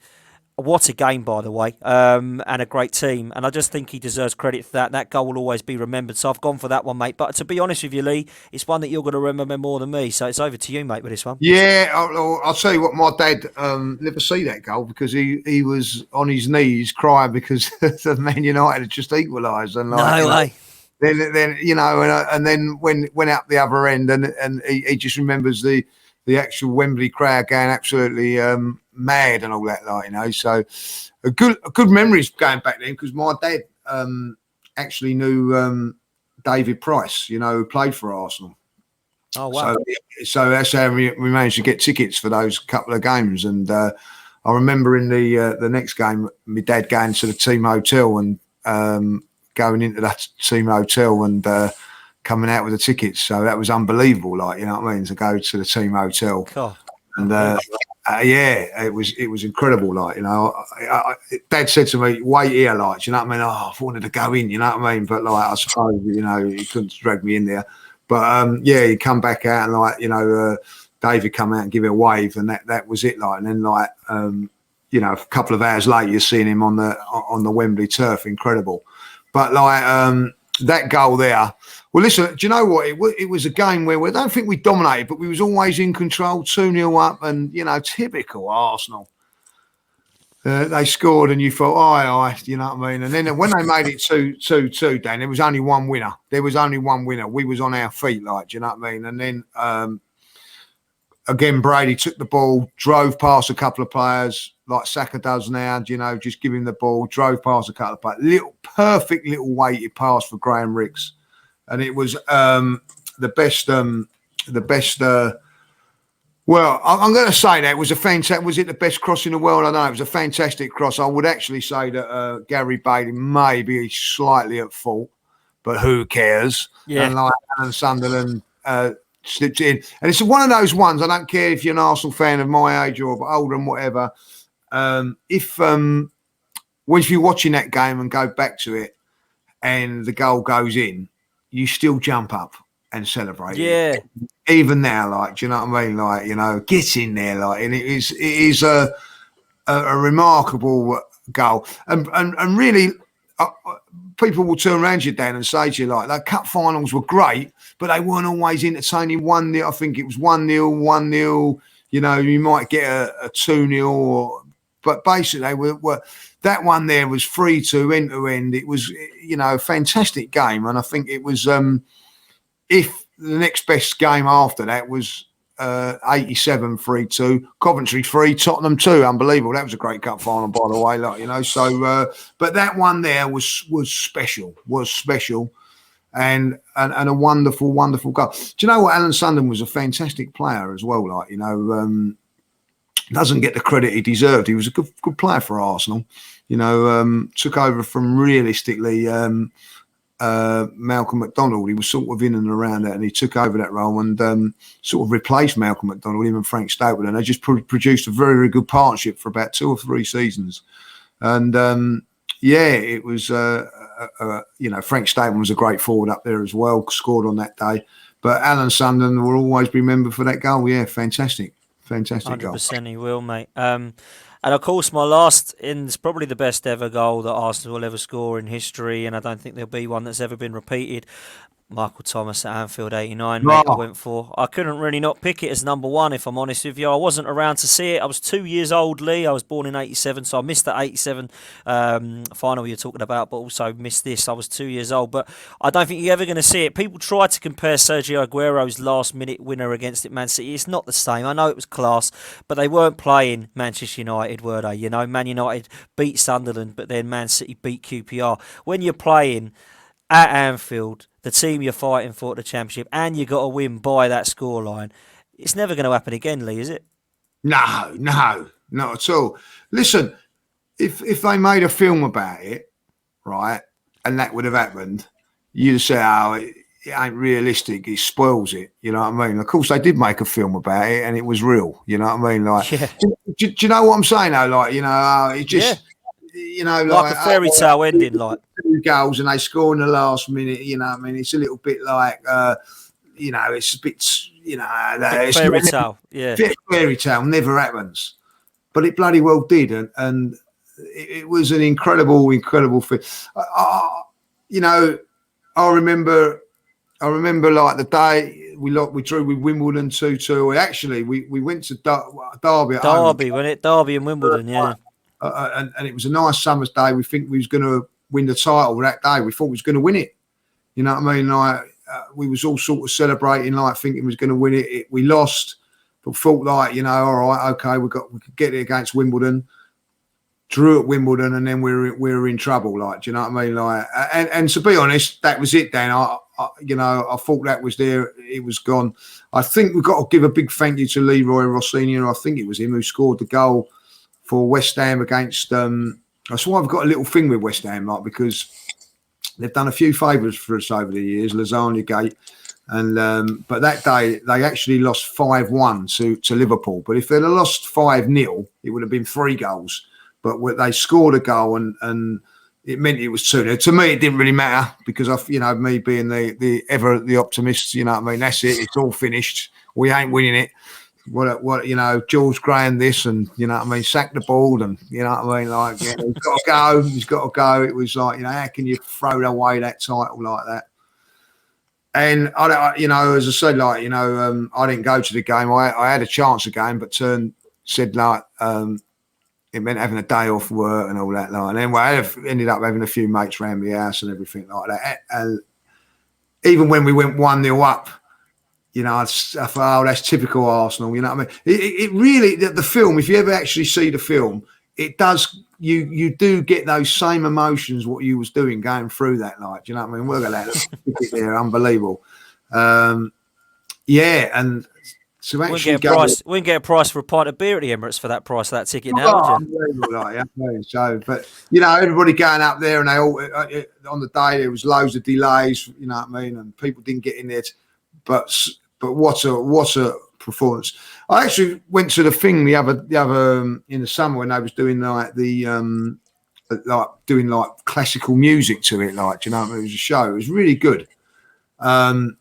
what a game, by the way, and a great team. And I just think he deserves credit for that. And that goal will always be remembered. So I've gone for that one, mate. But to be honest with you, Lee, it's one that you're going to remember more than me. So it's over to you, mate, with this one.
Yeah, I'll tell you what, my dad never see that goal because he was on his knees crying because the Man United had just equalised. And
no way.
Then and then when went out the other end, and he just remembers the actual Wembley crowd going absolutely mad and all that, like, so a good memories going back then, because my dad actually knew David Price, who played for Arsenal.
Oh wow!
So that's how we managed to get tickets for those couple of games. And I remember in the next game, my dad going to the team hotel and going into that team hotel and coming out with the tickets. So that was unbelievable, like, you know what I mean, to go to the team hotel.
Cool.
And it was incredible, like, Dad said to me, wait here, like, you know what I mean? I wanted to go in, you know what I mean? But like, I suppose, he couldn't drag me in there. But he come back out and, like, David come out and give it a wave, and that was it, like. And then, like, a couple of hours later, you're seeing him on the Wembley turf. Incredible. But like that goal there. Well, listen, do you know what? It was a game where I don't think we dominated, but we was always in control, 2-0 up, and, typical Arsenal. They scored and you thought, aye, you know what I mean? And then when they made it 2-2, Dan, there was only one winner. We was on our feet, like, do you know what I mean? And then, again, Brady took the ball, drove past a couple of players, like Saka does now, just give him the ball, drove past a couple of players. Perfect little weighted pass for Graham Rix. And it was the best. Well, I'm going to say that it was a fantastic. Was it the best cross in the world? I don't know. It was a fantastic cross. I would actually say that Gary Bailey may be slightly at fault, but who cares?
Yeah.
And like Alan Sunderland slipped in. And it's one of those ones, I don't care if you're an Arsenal fan of my age or older and whatever, once you're watching that game and go back to it and the goal goes in, you still jump up and celebrate it. Even now, like, do you know what I mean? Like, you know, get in there, like, and it is a remarkable goal. And really, people will turn around you, Dan, and say to you, like, the cup finals were great, but they weren't always entertaining. 1-0, I think it was 1-0, 1-0. You know, you might get a 2-0, but basically they were that one there was 3-2 end to end. It was, you know, a fantastic game, and I think it was if the next best game after that was 87 3-2, Coventry 3, Tottenham 2. Unbelievable. That was a great cup final, by the way. Like, you know, so but that one there was special, and a wonderful goal. Do you know what? Alan Sunden was a fantastic player as well. Like, you know, doesn't get the credit he deserved. He was a good player for Arsenal. You know, took over from realistically Malcolm McDonald. He was sort of in and around that, and he took over that role and sort of replaced Malcolm McDonald, him and Frank Stapleton. And they just produced a very, very good partnership for about 2 or 3 seasons. And it was, you know, Frank Stapleton was a great forward up there as well, scored on that day. But Alan Sunden will always be remembered for that goal. Yeah, fantastic goal.
100% he will, mate. And of course, my last is probably the best ever goal that Arsenal will ever score in history, and I don't think there'll be one that's ever been repeated. Michael Thomas at Anfield 89, mate, I went for. I couldn't really not pick it as number one, if I'm honest with you. I wasn't around to see it. I was 2 years old, Lee. I was born in 87, so I missed the 87 final you're talking about, but also missed this. I was 2 years old, but I don't think you're ever going to see it. People try to compare Sergio Aguero's last-minute winner against Man City. It's not the same. I know it was class, but they weren't playing Manchester United, were they? You know, Man United beat Sunderland, but then Man City beat QPR. When you're playing at Anfield, the team you're fighting for at the Championship, and you got to win by that scoreline, it's never going to happen again, Lee, is it?
No, not at all. Listen, if they made a film about it, right, and that would have happened, you'd say, oh, it ain't realistic, it spoils it, you know what I mean? Of course, they did make a film about it, and it was real, you know what I mean? Like, do you know what I'm saying, though? Like, you know, it just... Yeah. You know,
like a fairy tale ending, like
2 goals and they score in the last minute. You know, what I mean, it's a little bit like, you know, it's a bit, you know, it's
fairy tale. Yeah,
fairy tale never happens, but it bloody well did, and it was an incredible thing. You know, I remember like the day we drew with Wimbledon 2-2. Actually, we went to Derby.
Derby and Wimbledon, yeah.
And it was a nice summer's day. We think we was going to win the title that day. We thought we was going to win it. You know what I mean? Like we was all sort of celebrating, like thinking we was going to win it. We lost, but thought like, you know, all right, okay, we could get it against Wimbledon. Drew at Wimbledon, and then we were in trouble. Like, do you know what I mean? Like, and to be honest, that was it. Then I you know, I thought that was there. It was gone. I think we've got to give a big thank you to Leroy Rossini. I think it was him who scored the goal for West Ham against. That's why I've got a little thing with West Ham, like, because they've done a few favours for us over the years, Lasagna Gate, and but that day they actually lost 5-1 to Liverpool. But if they'd have lost 5-0, it would have been 3 goals. But they scored a goal, and it meant it was 2-0. To me, it didn't really matter because you know, me being the optimist, you know what I mean. That's it. It's all finished. We ain't winning it. What you know, George Graham this, and you know what I mean, sack the ball, and you know what I mean, like, yeah, he's got to go. It was like, you know, how can you throw away that title like that? And I you know, as I said, like, you know, I didn't go to the game. I had a chance again, but said like it meant having a day off work and all that, like, and then I ended up having a few mates around the house and everything like that. And even when we went 1-0 up, you know, I thought, oh, that's typical Arsenal. You know what I mean? It really, the film, if you ever actually see the film, it does, you do get those same emotions what you was doing going through that night. Do you know what I mean? Look at that. There, unbelievable. Yeah, and so actually
we can get a price for a pint of beer at the Emirates for that price of that ticket now.
Unbelievable, like, yeah. So, but, you know, everybody going up there, and they all, on the day, there was loads of delays, you know what I mean? And people didn't get in there. But but what a performance! I actually went to the thing the other in the summer when they was doing like doing classical music to it, like, you know, it was a show. It was really good. And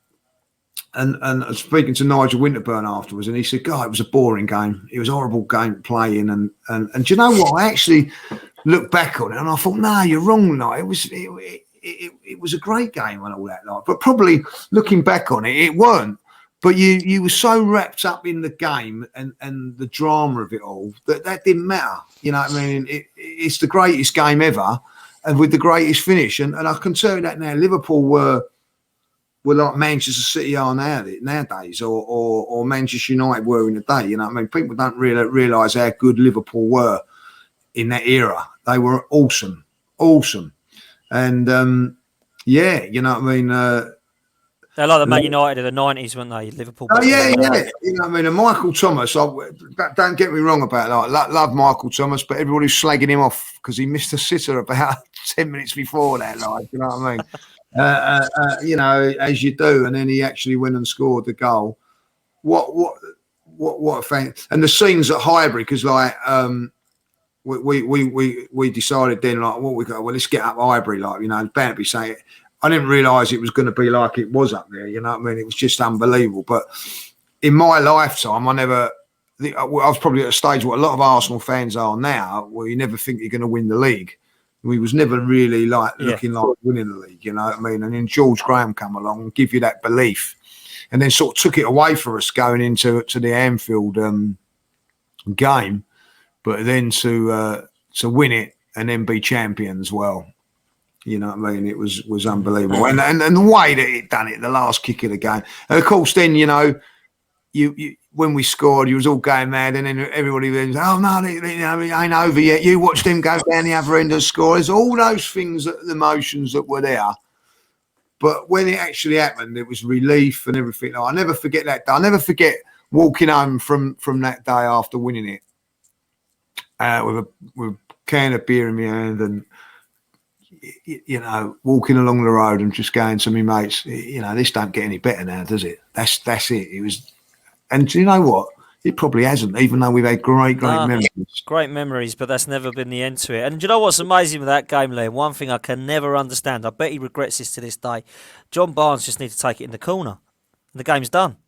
I was speaking to Nigel Winterburn afterwards, and he said, "God, it was a boring game. It was a horrible game playing." And do you know what? I actually looked back on it, and I thought, "No, you're wrong. Like, it was a great game and all that. Like, but probably looking back on it, it weren't. But you were so wrapped up in the game and the drama of it all that didn't matter. You know what I mean? It's the greatest game ever, and with the greatest finish. And I can tell you that now, Liverpool were like Manchester City are nowadays, or Manchester United were in the day. You know what I mean? People don't really realise how good Liverpool were in that era. They were awesome. And yeah, you know what I mean?
They're like the Man United of the 90s, weren't they? Liverpool.
Oh, yeah. You know what I mean? And Michael Thomas, don't get me wrong about it. Like, love Michael Thomas, but everybody's slagging him off because he missed a sitter about 10 minutes before that. Like, you know what I mean? You know, as you do. And then he actually went and scored the goal. What a fan. And the scenes at Highbury, because like, we decided then, like, let's get up Highbury, like, you know, bound to be saying it. I didn't realise it was going to be like it was up there. You know what I mean? It was just unbelievable. But in my lifetime, I was probably at a stage where a lot of Arsenal fans are now, where you never think you're going to win the league. We was never really looking like winning the league. You know what I mean? And then George Graham come along and give you that belief, and then sort of took it away for us going into the Anfield game, but then to win it and then be champions. Well, you know what I mean? It was unbelievable. And the way that it done it, the last kick of the game. And of course, then, you know, you when we scored, you was all going mad, and then everybody was, "Oh no, it ain't over yet. You watched them go down the other end and score." There's all those things, the emotions that were there. But when it actually happened, it was relief and everything. I never forget that day. I'll never forget walking home from that day after winning it with a can of beer in my hand, and, you know, walking along the road and just going to my mates, you know, this don't get any better now, does it? That's it. It was, and do you know what? It probably hasn't, even though we've had great memories.
Great memories, but that's never been the end to it. And do you know what's amazing with that game, Liam? One thing I can never understand, I bet he regrets this to this day. John Barnes just needs to take it in the corner, and the game's done.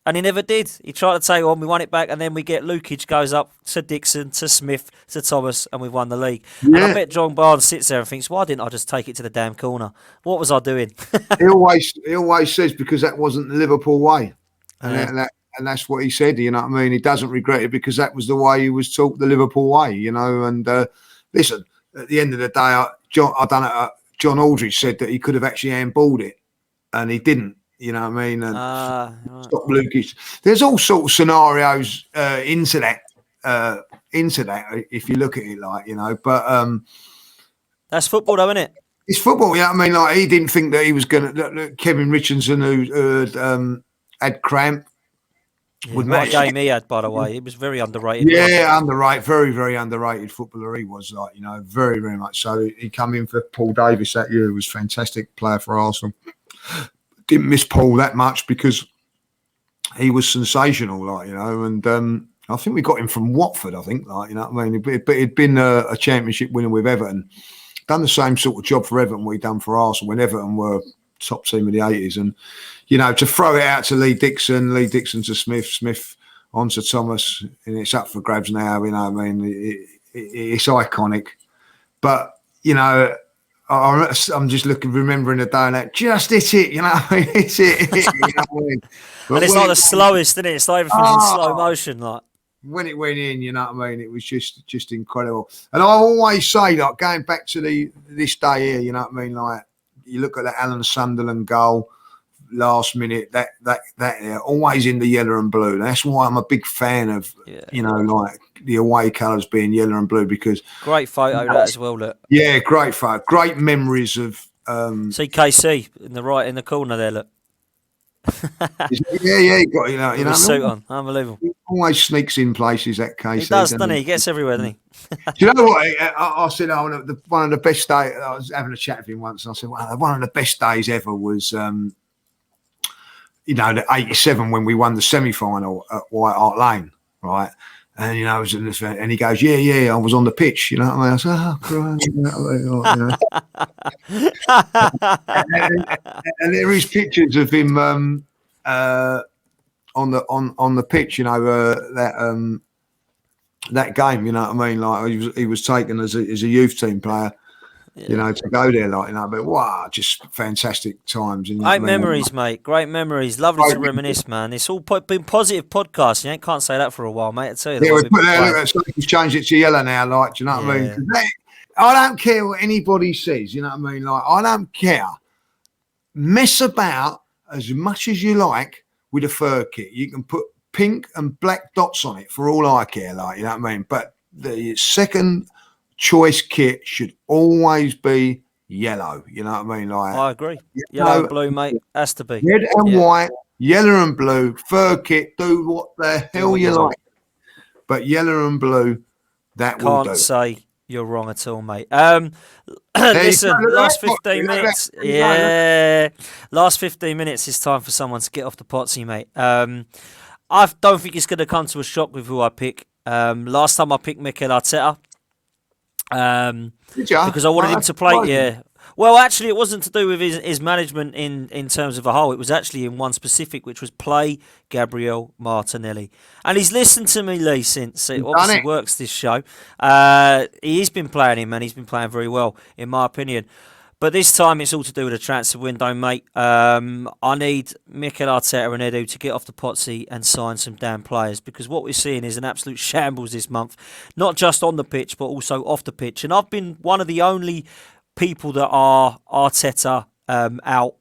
And he never did. He tried to take on, we won it back, and then we get Lukic goes up to Dixon, to Smith, to Thomas, and we've won the league. Yeah. And I bet John Barnes sits there and thinks, why didn't I just take it to the damn corner? What was I doing?
he always says, because that wasn't the Liverpool way. And that's what he said, you know what I mean? He doesn't regret it because that was the way he was taught, the Liverpool way, you know. And listen, at the end of the day, John Aldridge said that he could have actually handballed it, and he didn't. You know what I mean? And stop Lucas. There's all sorts of scenarios into that. If you look at it, like, you know, but
that's football, though, isn't it?
It's football. You know what I mean? Like, he didn't think that he was going to. Kevin Richardson, who had cramp.
What a game he had, by the way. He was very underrated.
Yeah, underrated. Very, very underrated footballer. He was, like, you know, very, very much so. He come in for Paul Davis that year. He was a fantastic player for Arsenal. Didn't miss Paul that much because he was sensational, like, you know. And I think we got him from Watford, I think, like, you know what I mean. But he'd been a championship winner with Everton. Done the same sort of job for Everton we'd done for Arsenal when Everton were top team of the 80s. And, you know, to throw it out to Lee Dixon to Smith on to Thomas, and it's up for grabs now, you know what I mean. It's iconic. But, you know, I'm just remembering the day and that, just hit it, you know what I mean? It's it, you know what I mean?
And it's like the slowest, isn't it? It's like everything's in slow motion, like.
When it went in, you know what I mean? It was just incredible. And I always say, like, going back to this day here, you know what I mean? Like, you look at that Alan Sunderland goal last minute, that always in the yellow and blue. That's why I'm a big fan of, you know, like the away colours being yellow and blue, because
great photo that as well. Look,
yeah, great photo, great memories of.
CKC in the corner there. Look.
yeah, he got, you know,
suit on, unbelievable.
He always sneaks in places, that case.
He does, doesn't he? He gets everywhere, doesn't he?
Do you know what? I said, one of the best days. I was having a chat with him once, and I said, well, one of the best days ever was the '87 when we won the semi-final at White Hart Lane, right? And I was in this, and he goes, "Yeah, I was on the pitch." You know what I mean? I said, "Oh, Christ," and there is pictures of him on the pitch. That game. You know what I mean? Like he was taken as a youth team player. Yeah. To go there, but wow, just fantastic times.
Great memories, mate. Great memories. Lovely to reminisce, man. It's all been positive podcasts. You can't say that for a while, mate. I tell you.
Yeah, we've changed it to yellow now. Like, do you know what I mean? I don't care what anybody says. You know what I mean? Like, I don't care. Mess about as much as you like with a fur kit. You can put pink and black dots on it for all I care. Like, you know what I mean? But the second choice kit should always be yellow. You know what I mean? Like,
I agree. Yellow and blue, mate, has to be.
Red and white, yellow and blue, fur kit, do what the hell you like. But yellow and blue, that will do.
Can't say you're wrong at all, mate. Listen, last 15 minutes. Yeah. Last 15 minutes, it's time for someone to get off the Pottsy, mate. I don't think it's going to come to a shock with who I pick. Last time I picked Mikel Arteta. Because I wanted him to play. Yeah. Well, actually, it wasn't to do with his management in terms of a whole. It was actually in one specific, which was play Gabriel Martinelli. And he's listened to me, Lee, since it obviously works this show. He's been playing him, and he's been playing very well, in my opinion. But this time, it's all to do with the transfer window, mate. I need Mikel Arteta and Edu to get off the Pottsy and sign some damn players, because what we're seeing is an absolute shambles this month, not just on the pitch, but also off the pitch. And I've been one of the only people that are Arteta out,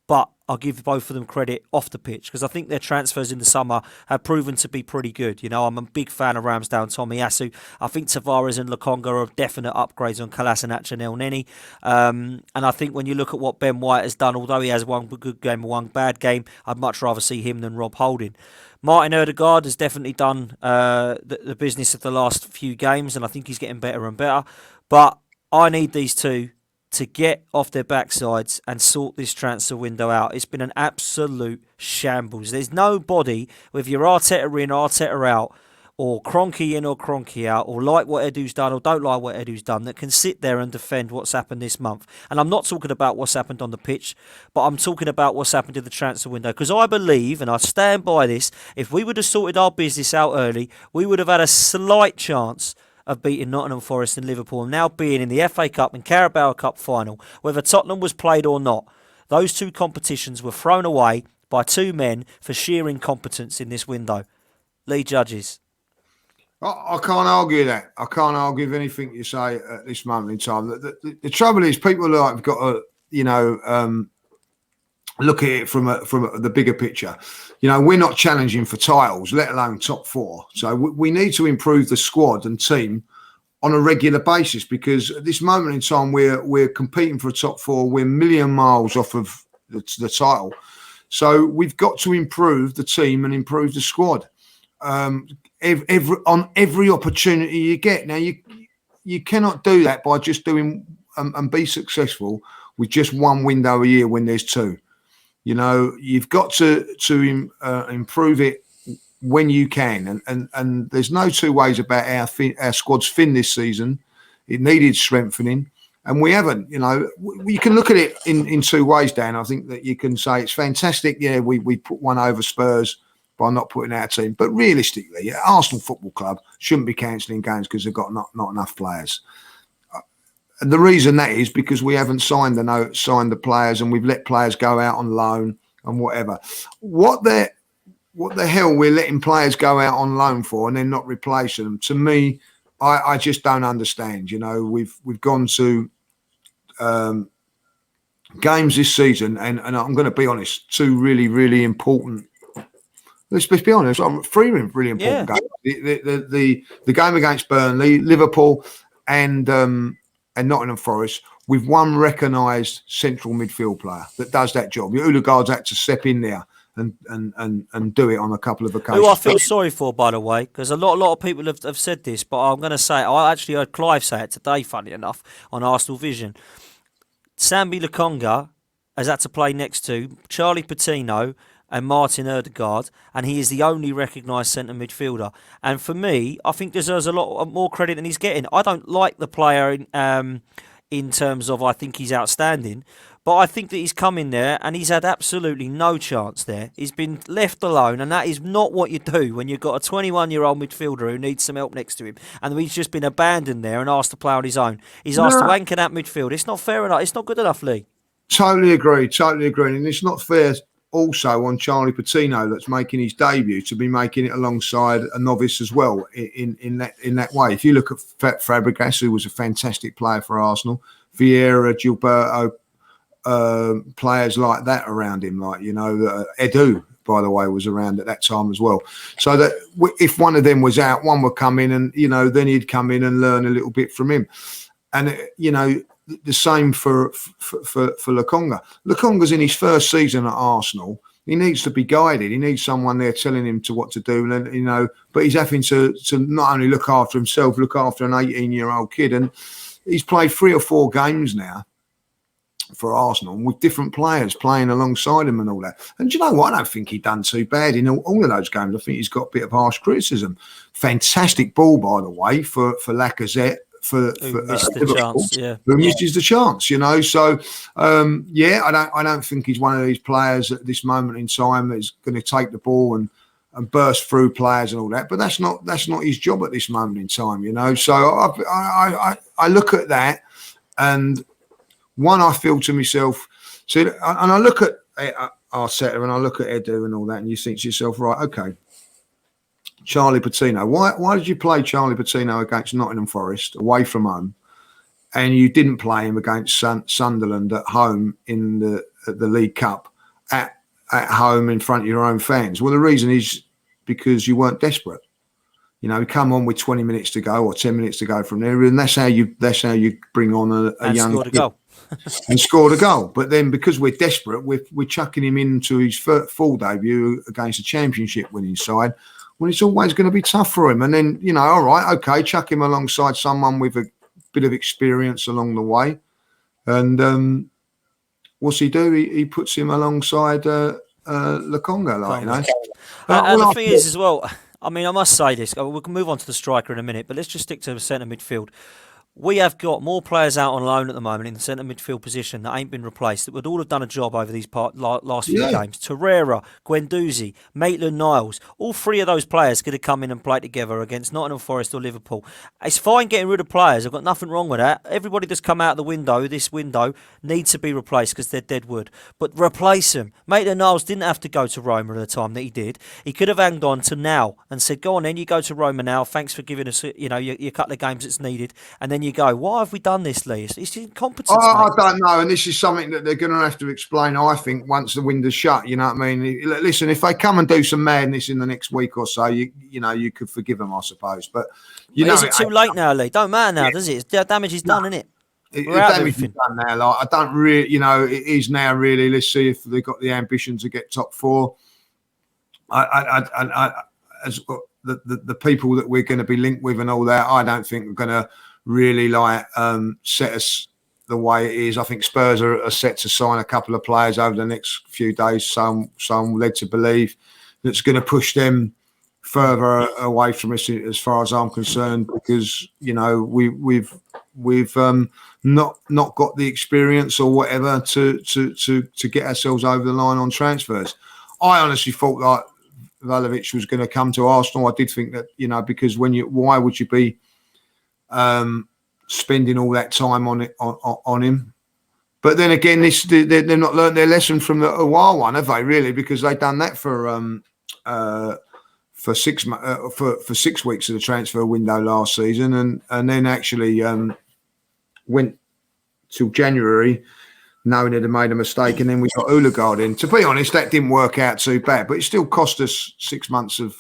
but I'll give both of them credit off the pitch, because I think their transfers in the summer have proven to be pretty good. I'm a big fan of Ramsdale and Tomiyasu. I think Tavares and Lokonga are definite upgrades on Kolasinac and El Neni. And I think when you look at what Ben White has done, although he has one good game and one bad game, I'd much rather see him than Rob Holding. Martin Odegaard has definitely done the business of the last few games, and I think he's getting better and better. But I need these two to get off their backsides and sort this transfer window out. It's been an absolute shambles. There's nobody, whether you're Arteta in, Arteta out, or Kroenke in or Kroenke out, or like what Edu's done or don't like what Edu's done, that can sit there and defend what's happened this month. And I'm not talking about what's happened on the pitch, but I'm talking about what's happened in the transfer window. Because I believe, and I stand by this, if we would have sorted our business out early, we would have had a slight chance of beating Nottingham Forest and Liverpool, and now being in the FA Cup and Carabao Cup final, whether Tottenham was played or not. Those two competitions were thrown away by two men for sheer incompetence in this window. Lee Judges.
I can't argue that. I can't argue with anything you say at this moment in time. The trouble is, people have got to, look at it from the bigger picture. We're not challenging for titles, let alone top four. So we need to improve the squad and team on a regular basis, because at this moment in time, we're competing for a top four. We're a million miles off of the title. So we've got to improve the team and improve the squad on every opportunity you get. Now, you cannot do that by just doing and be successful with just one window a year when there's two. You've got to improve it when you can, and there's no two ways about our squad's fin this season. It needed strengthening, and we haven't. You can look at it in two ways, Dan. I think that you can say it's fantastic. Yeah, we put one over Spurs by not putting our team, but realistically, Arsenal Football Club shouldn't be cancelling games because they've got not enough players. And the reason that is because we haven't signed the players, and we've let players go out on loan and whatever. What the hell we're letting players go out on loan for and then not replacing them? To me, I just don't understand. We've gone to games this season, and I'm going to be honest, two really, really important. Let's be honest, three really important games. The game against Burnley, Liverpool, and Nottingham Forest, with one recognised central midfield player that does that job. Odegaard's had to step in there and do it on a couple of occasions.
Who I feel sorry for, by the way, because a lot of people have said this, but I'm going to say, I actually heard Clive say it today, funny enough, on Arsenal Vision. Sambi Lokonga has had to play next to Charlie Patino and Martin Ødegaard, and he is the only recognised centre midfielder. And for me, I think deserves a lot more credit than he's getting. I don't like the player in terms of I think he's outstanding, but I think that he's come in there and he's had absolutely no chance there. He's been left alone, and that is not what you do when you've got a 21-year-old midfielder who needs some help next to him, and he's just been abandoned there and asked to play on his own. He's asked to anchor that midfield. It's not fair enough. It's not good enough, Lee.
Totally agree. And it's not fair also on Charlie Patino, that's making his debut, to be making it alongside a novice as well in that way. If you look at Fabregas, who was a fantastic player for Arsenal, Vieira, Gilberto, players like that around him, like, Edu, by the way, was around at that time as well. So that if one of them was out, one would come in and, then he'd come in and learn a little bit from him. And, the same for Lokonga. Lokonga's in his first season at Arsenal. He needs to be guided. He needs someone there telling him what to do. And, but he's having to not only look after himself, look after an 18-year-old kid. And he's played 3 or 4 games now for Arsenal with different players playing alongside him and all that. And do you know what? I don't think he done too bad in all of those games. I think he's got a bit of harsh criticism. Fantastic ball, by the way, for Lacazette. Who missed the chance, So, I don't think he's one of these players at this moment in time that's going to take the ball and burst through players and all that. But that's not his job at this moment in time, So I look at that, and I feel to myself, and I look at Arteta and I look at Edu and all that, and you think to yourself, right, okay. Charlie Patino. Why did you play Charlie Patino against Nottingham Forest away from home, and you didn't play him against Sunderland at home in the League Cup at home in front of your own fans? Well, the reason is because you weren't desperate. You come on with 20 minutes to go or 10 minutes to go from there, and that's how you bring on a young kid and scored a goal. But then because we're desperate, we're chucking him into his full debut against a championship winning side. Well, it's always going to be tough for him. And then, all right, okay, chuck him alongside someone with a bit of experience along the way. And what's he do? He puts him alongside Lokonga,
And the thing is as well, I mean, I must say this. We can move on to the striker in a minute, but let's just stick to the centre midfield. We have got more players out on loan at the moment in the centre midfield position that ain't been replaced, that would all have done a job over these last few games. Torreira, Guendouzi, Maitland-Niles, all 3 of those players could have come in and played together against Nottingham Forest or Liverpool. It's fine getting rid of players. I've got nothing wrong with that. Everybody that's come out of this window, needs to be replaced because they're dead wood. But replace them. Maitland-Niles didn't have to go to Roma at the time that he did. He could have hanged on to now and said, go on then, you go to Roma now. Thanks for giving us, your couple of games that's needed. And then you go, why have we done this, Lee? It's incompetence.
I don't know, and this is something that they're going to have to explain, I think, once the window's shut. You know what I mean? Listen, if they come and do some madness in the next week or so, you could forgive them, I suppose. But
is it too late now, Lee? Don't matter now, does it? The damage is done, isn't it?
We're out of everything. Done now. Like, I don't really, it is now really. Let's see if they've got the ambition to get top 4. As the people that we're going to be linked with and all that, I don't think we're going to really set us the way it is. I think Spurs are set to sign a couple of players over the next few days. So I'm led to believe that's going to push them further away from us, as far as I'm concerned, because we've not got the experience or whatever to get ourselves over the line on transfers. I honestly thought like Vlahovic was going to come to Arsenal. I did think that because why would you be spending all that time on him? But then again, they've not learned their lesson from the Awar one, have they? Really, because they've done that for 6 weeks of the transfer window last season, and then actually went till January knowing they'd made a mistake, and then we got Ødegaard in. To be honest, that didn't work out too bad, but it still cost us 6 months of.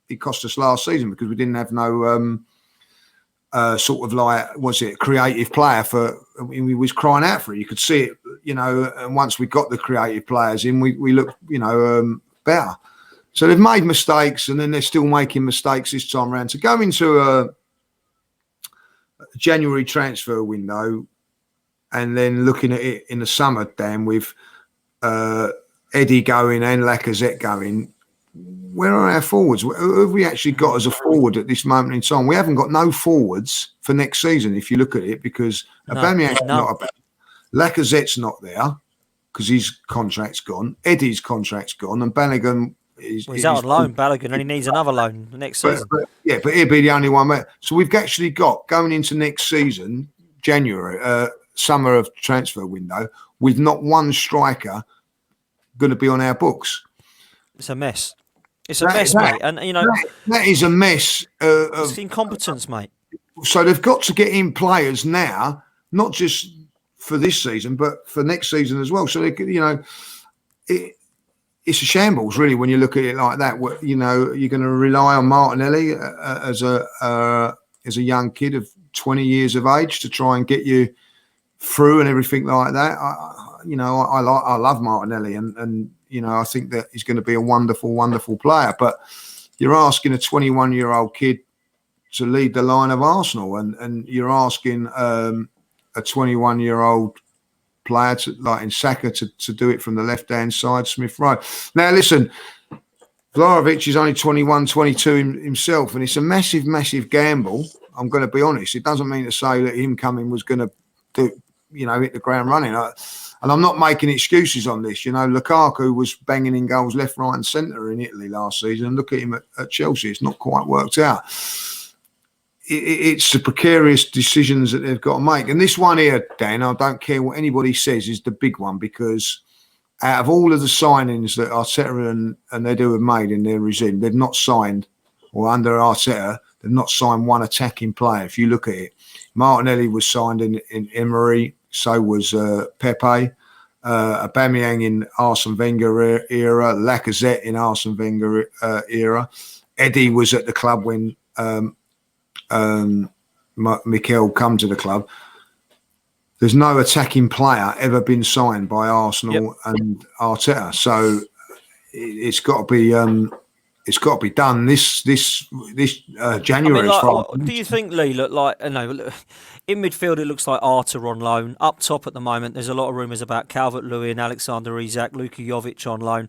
It cost us last season because we didn't have no. Creative player we was crying out for it. You could see it, and once we got the creative players in, we looked, better. So they've made mistakes, and then they're still making mistakes this time around. To go into a January transfer window and then looking at it in the summer, Dan, with Eddie going and Lacazette going, where are our forwards? Who have we actually got as a forward at this moment in time? We haven't got no forwards for next season, if you look at it, because Aubameyang's not about. Lacazette's not there because his contract's gone. Eddie's contract's gone, and Balogun
he's out on loan, Balogun, and he needs another loan next season.
But he'll be the only one. So we've actually got, going into next season, January, summer of transfer window, with not one striker going to be on our books.
It's a mess. It's a mess, mate. And, you know,
that is a mess.
It's incompetence, mate.
So they've got to get in players now, not just for this season, but for next season as well. So, it's a shambles, really, when you look at it like that. You know, you're going to rely on Martinelli as a young kid of 20 years of age to try and get you through and everything like that. I love Martinelli, and I think that he's going to be a wonderful, wonderful player. But you're asking a 21-year-old kid to lead the line of Arsenal, and you're asking a 21-year-old player like in Saka to do it from the left-hand side, Smith Rowe. Now, listen, Vlahovic is only 21, 22 himself, and it's a massive, massive gamble. I'm going to be honest. It doesn't mean to say that him coming was going to hit the ground running. And I'm not making excuses on this. Lukaku was banging in goals left, right and centre in Italy last season. And look at him at Chelsea. It's not quite worked out. It's the precarious decisions that they've got to make. And this one here, Dan, I don't care what anybody says, is the big one, because out of all of the signings that Arteta and Edu have made in their regime, they've not signed, or under Arteta, they've not signed one attacking player. If you look at it, Martinelli was signed in Emery, so was Pepe, Aubameyang in Arsene Wenger era, Lacazette in Arsene Wenger era. Eddie was at the club when Mikel come to the club. There's no attacking player ever been signed by Arsenal and Arteta, so it's got to be. It's got to be done this January.
Do you think, Lee? Look, in midfield it looks like Arta on loan. Up top at the moment, there's a lot of rumours about Calvert-Lewin, Alexander Isak, Luka Jovic on loan.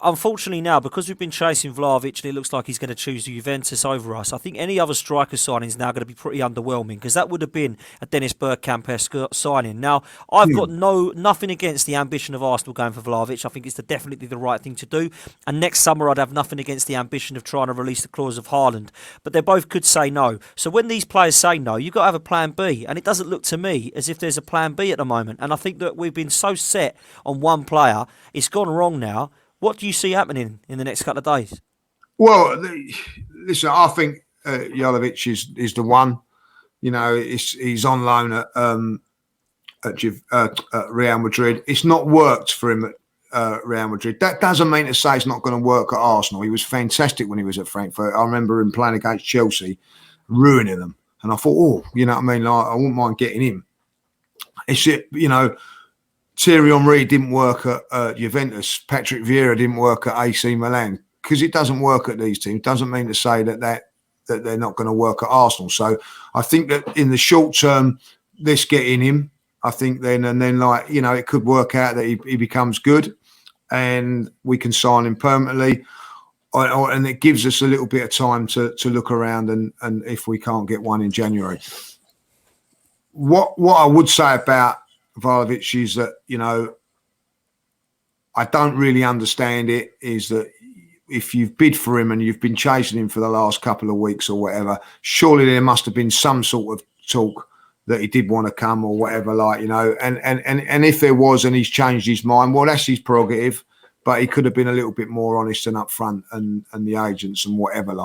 Unfortunately now, because we've been chasing Vlahovic and it looks like he's going to choose Juventus over us, I think any other striker signing is now going to be pretty underwhelming, because that would have been a Dennis Bergkamp-esque signing. Now, I've got nothing against the ambition of Arsenal going for Vlahovic. I think it's definitely the right thing to do. And next summer, I'd have nothing against the ambition of trying to release the clause of Haaland. But they both could say no. So when these players say no, you've got to have a plan B. And it doesn't look to me as if there's a plan B at the moment. And I think that we've been so set on one player, it's gone wrong now. What do you see happening in the next couple of days?
Well, listen, I think Jolovic is the one. He's on loan at Real Madrid. It's not worked for him at Real Madrid. That doesn't mean to say it's not going to work at Arsenal. He was fantastic when he was at Frankfurt. I remember him playing against Chelsea, ruining them. And I thought, I wouldn't mind getting him. It's Thierry Henry didn't work at Juventus. Patrick Vieira didn't work at AC Milan, because it doesn't work at these teams. Doesn't mean to say that they're not going to work at Arsenal. So I think that in the short term, let's get in him. I think then it could work out that he becomes good, and we can sign him permanently, and it gives us a little bit of time to look around and if we can't get one in January. What I would say about Vlahovic is that, I don't really understand it, is that if you've bid for him and you've been chasing him for the last couple of weeks or whatever, surely there must have been some sort of talk that he did want to come or whatever, and if there was and he's changed his mind, well, that's his prerogative, but he could have been a little bit more honest and upfront, and the agents and whatever,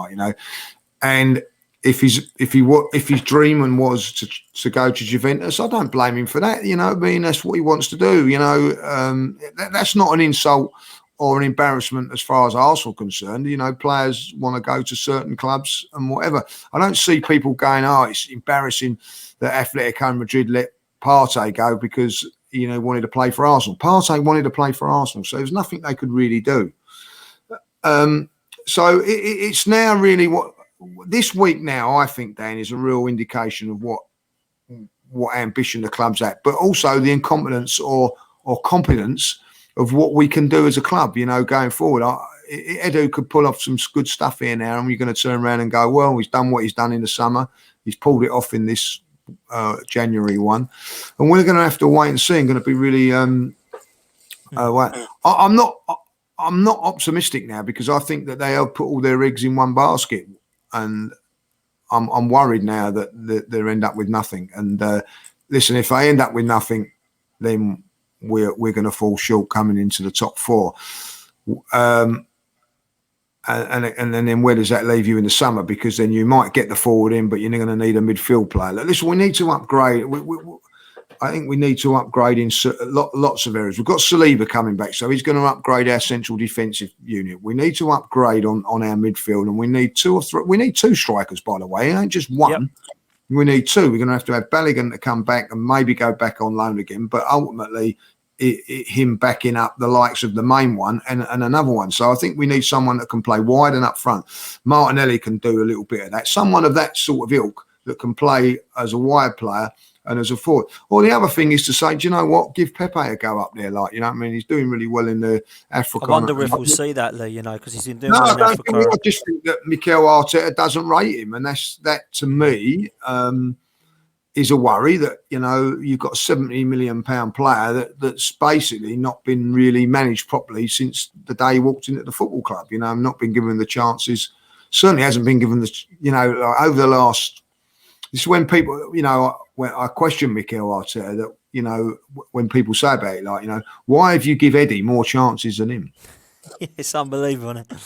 and if his dream was to go to Juventus, I don't blame him for that. That's what he wants to do. That's not an insult or an embarrassment as far as Arsenal concerned. Players want to go to certain clubs and whatever. I don't see people going, it's embarrassing that Atletico Madrid let Partey go because wanted to play for Arsenal. Partey wanted to play for Arsenal, so there's nothing they could really do. So it's now really what. This week now, I think, Dan, is a real indication of what ambition the club's at, but also the incompetence or competence what we can do as a club, going forward. Edu could pull off some good stuff here now, and we're going to turn around and go, well, he's done what he's done in the summer. He's pulled it off in this January one, and we're going to have to wait and see. I'm going to be really. I'm not optimistic now, because I think that they have put all their eggs in one basket, and I'm worried now that they'll end up with nothing. And listen, if they end up with nothing, then we're going to fall short coming into the top four. And then where does that leave you in the summer? Because then you might get the forward in, but you're going to need a midfield player. Listen, we need to upgrade. I think we need to upgrade in lots of areas. We've got Saliba coming back, so he's going to upgrade our central defensive unit. We need to upgrade on our midfield, and we need 2 or 3. We need 2 strikers, by the way. It ain't just one. Yep. We need 2. We're going to have Balogun to come back and maybe go back on loan again, but ultimately him backing up the likes of the main one and another one. So I think we need someone that can play wide and up front. Martinelli can do a little bit of that. Someone of that sort of ilk that can play as a wide player and as a forward. Or the other thing is to say, do you know what? Give Pepe a go up there. He's doing really well in the Africa.
I wonder if we'll see that, Lee, because he's been doing well in Africa.
I just think that Mikel Arteta doesn't rate him. And that to me, is a worry that, you've got a £70 million player that's basically not been really managed properly since the day he walked into the football club, not been given the chances. Certainly hasn't been given over the last. This is when people, when I question Mikel Arteta, that, when people say about it, why have you give Eddie more chances than him?
It's unbelievable, isn't it?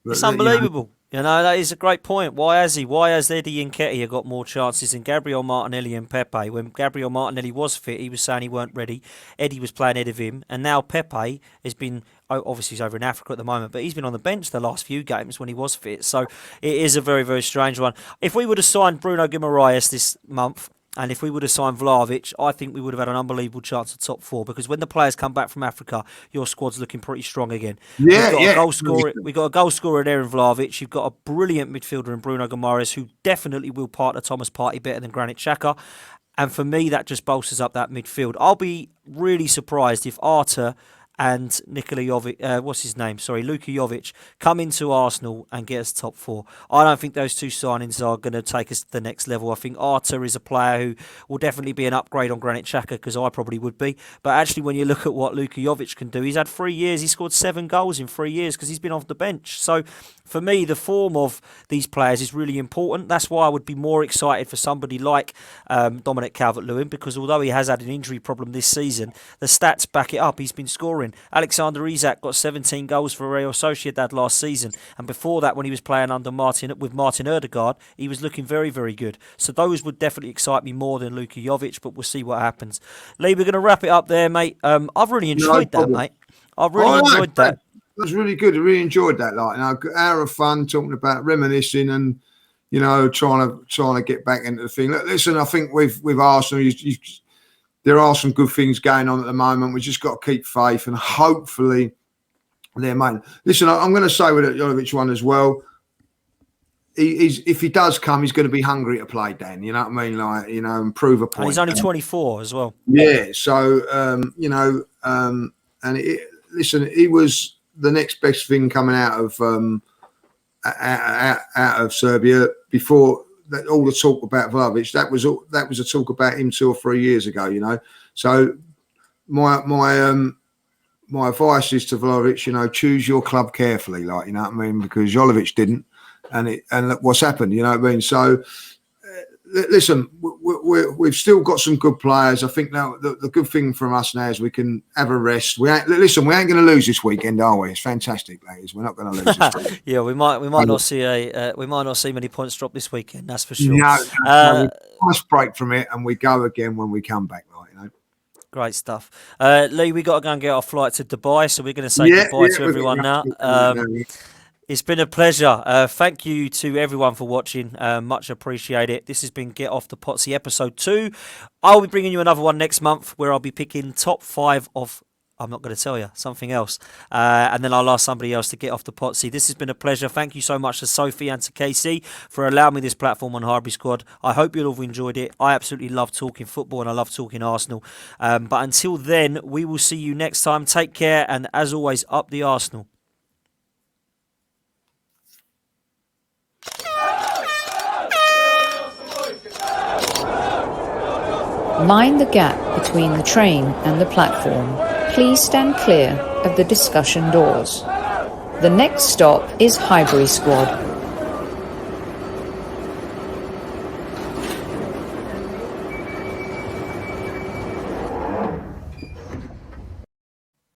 It's unbelievable. That is a great point. Why has he? Why has Eddie Nketiah got more chances than Gabriel Martinelli and Pepe? When Gabriel Martinelli was fit, he was saying he weren't ready. Eddie was playing ahead of him. And now Pepe has been, obviously he's over in Africa at the moment, but he's been on the bench the last few games when he was fit. So it is a very, very strange one. If we would have signed Bruno Guimaraes this month, and if we would have signed Vlahovic, I think we would have had an unbelievable chance at top 4, because when the players come back from Africa, your squad's looking pretty strong again. We've got a goal scorer there in Vlahovic. You've got a brilliant midfielder in Bruno Guimaraes, who definitely will partner Thomas Partey better than Granit Xhaka. And for me, that just bolsters up that midfield. I'll be really surprised if Arter and Luka Jovic come into Arsenal and get us top 4. I don't think those 2 signings are going to take us to the next level. I think Arter is a player who will definitely be an upgrade on Granit Xhaka, because I probably would be. But actually, when you look at what Luka Jovic can do, he's had 3 years. He scored 7 goals in 3 years because he's been off the bench. So for me, the form of these players is really important. That's why I would be more excited for somebody like Dominic Calvert-Lewin, because although he has had an injury problem this season, the stats back it up. He's been scoring. Alexander Isak got 17 goals for Real Sociedad last season, and before that, when he was playing under Martin Ødegaard, he was looking very, very good. So those would definitely excite me more than Luka Jovic, but we'll see what happens. Lee, we're going to wrap it up there, mate. I've really enjoyed that, mate. I've really enjoyed that.
It was really good. I really enjoyed that. Hour of fun talking about reminiscing and trying to get back into the thing. Listen, I think with Arsenal, there are some good things going on at the moment. We just got to keep faith, and hopefully they're made. Listen, I'm going to say with the Jovic one as well. If he does come, he's going to be hungry to play, Dan. You know what I mean? And prove a point.
And he's only 24 as well.
Yeah. So, listen, he was the next best thing coming out of Serbia before all the talk about Vlahovic. That was a talk about him 2 or 3 years ago. So my advice is to Vlahovic, choose your club carefully, because Jolovic didn't, and look what's happened. You know what I mean? So listen, we've still got some good players. I think now the good thing from us now is we can have a rest. We ain't going to lose this weekend, are we? It's fantastic, ladies. We're not going to lose this weekend.
Yeah, we might not see many points drop this weekend. That's for sure.
No, nice break from it, and we go again when we come back.
Great stuff. Lee, we got to go and get our flight to Dubai, so we're going to say goodbye to everyone now. It's been a pleasure. Thank you to everyone for watching. Much appreciate it. This has been Get Off The Pottsy episode 2. I'll be bringing you another one next month where I'll be picking top 5 of I'm not going to tell you, something else. And then I'll ask somebody else to get off the Pottsy. This has been a pleasure. Thank you so much to Sophie and to Casey for allowing me this platform on Highbury Squad. I hope you'll have enjoyed it. I absolutely love talking football and I love talking Arsenal. But until then, we will see you next time. Take care, and as always, up the Arsenal.
Mind the gap between the train and the platform. Please stand clear of the discussion doors. The next stop is Highbury Squad.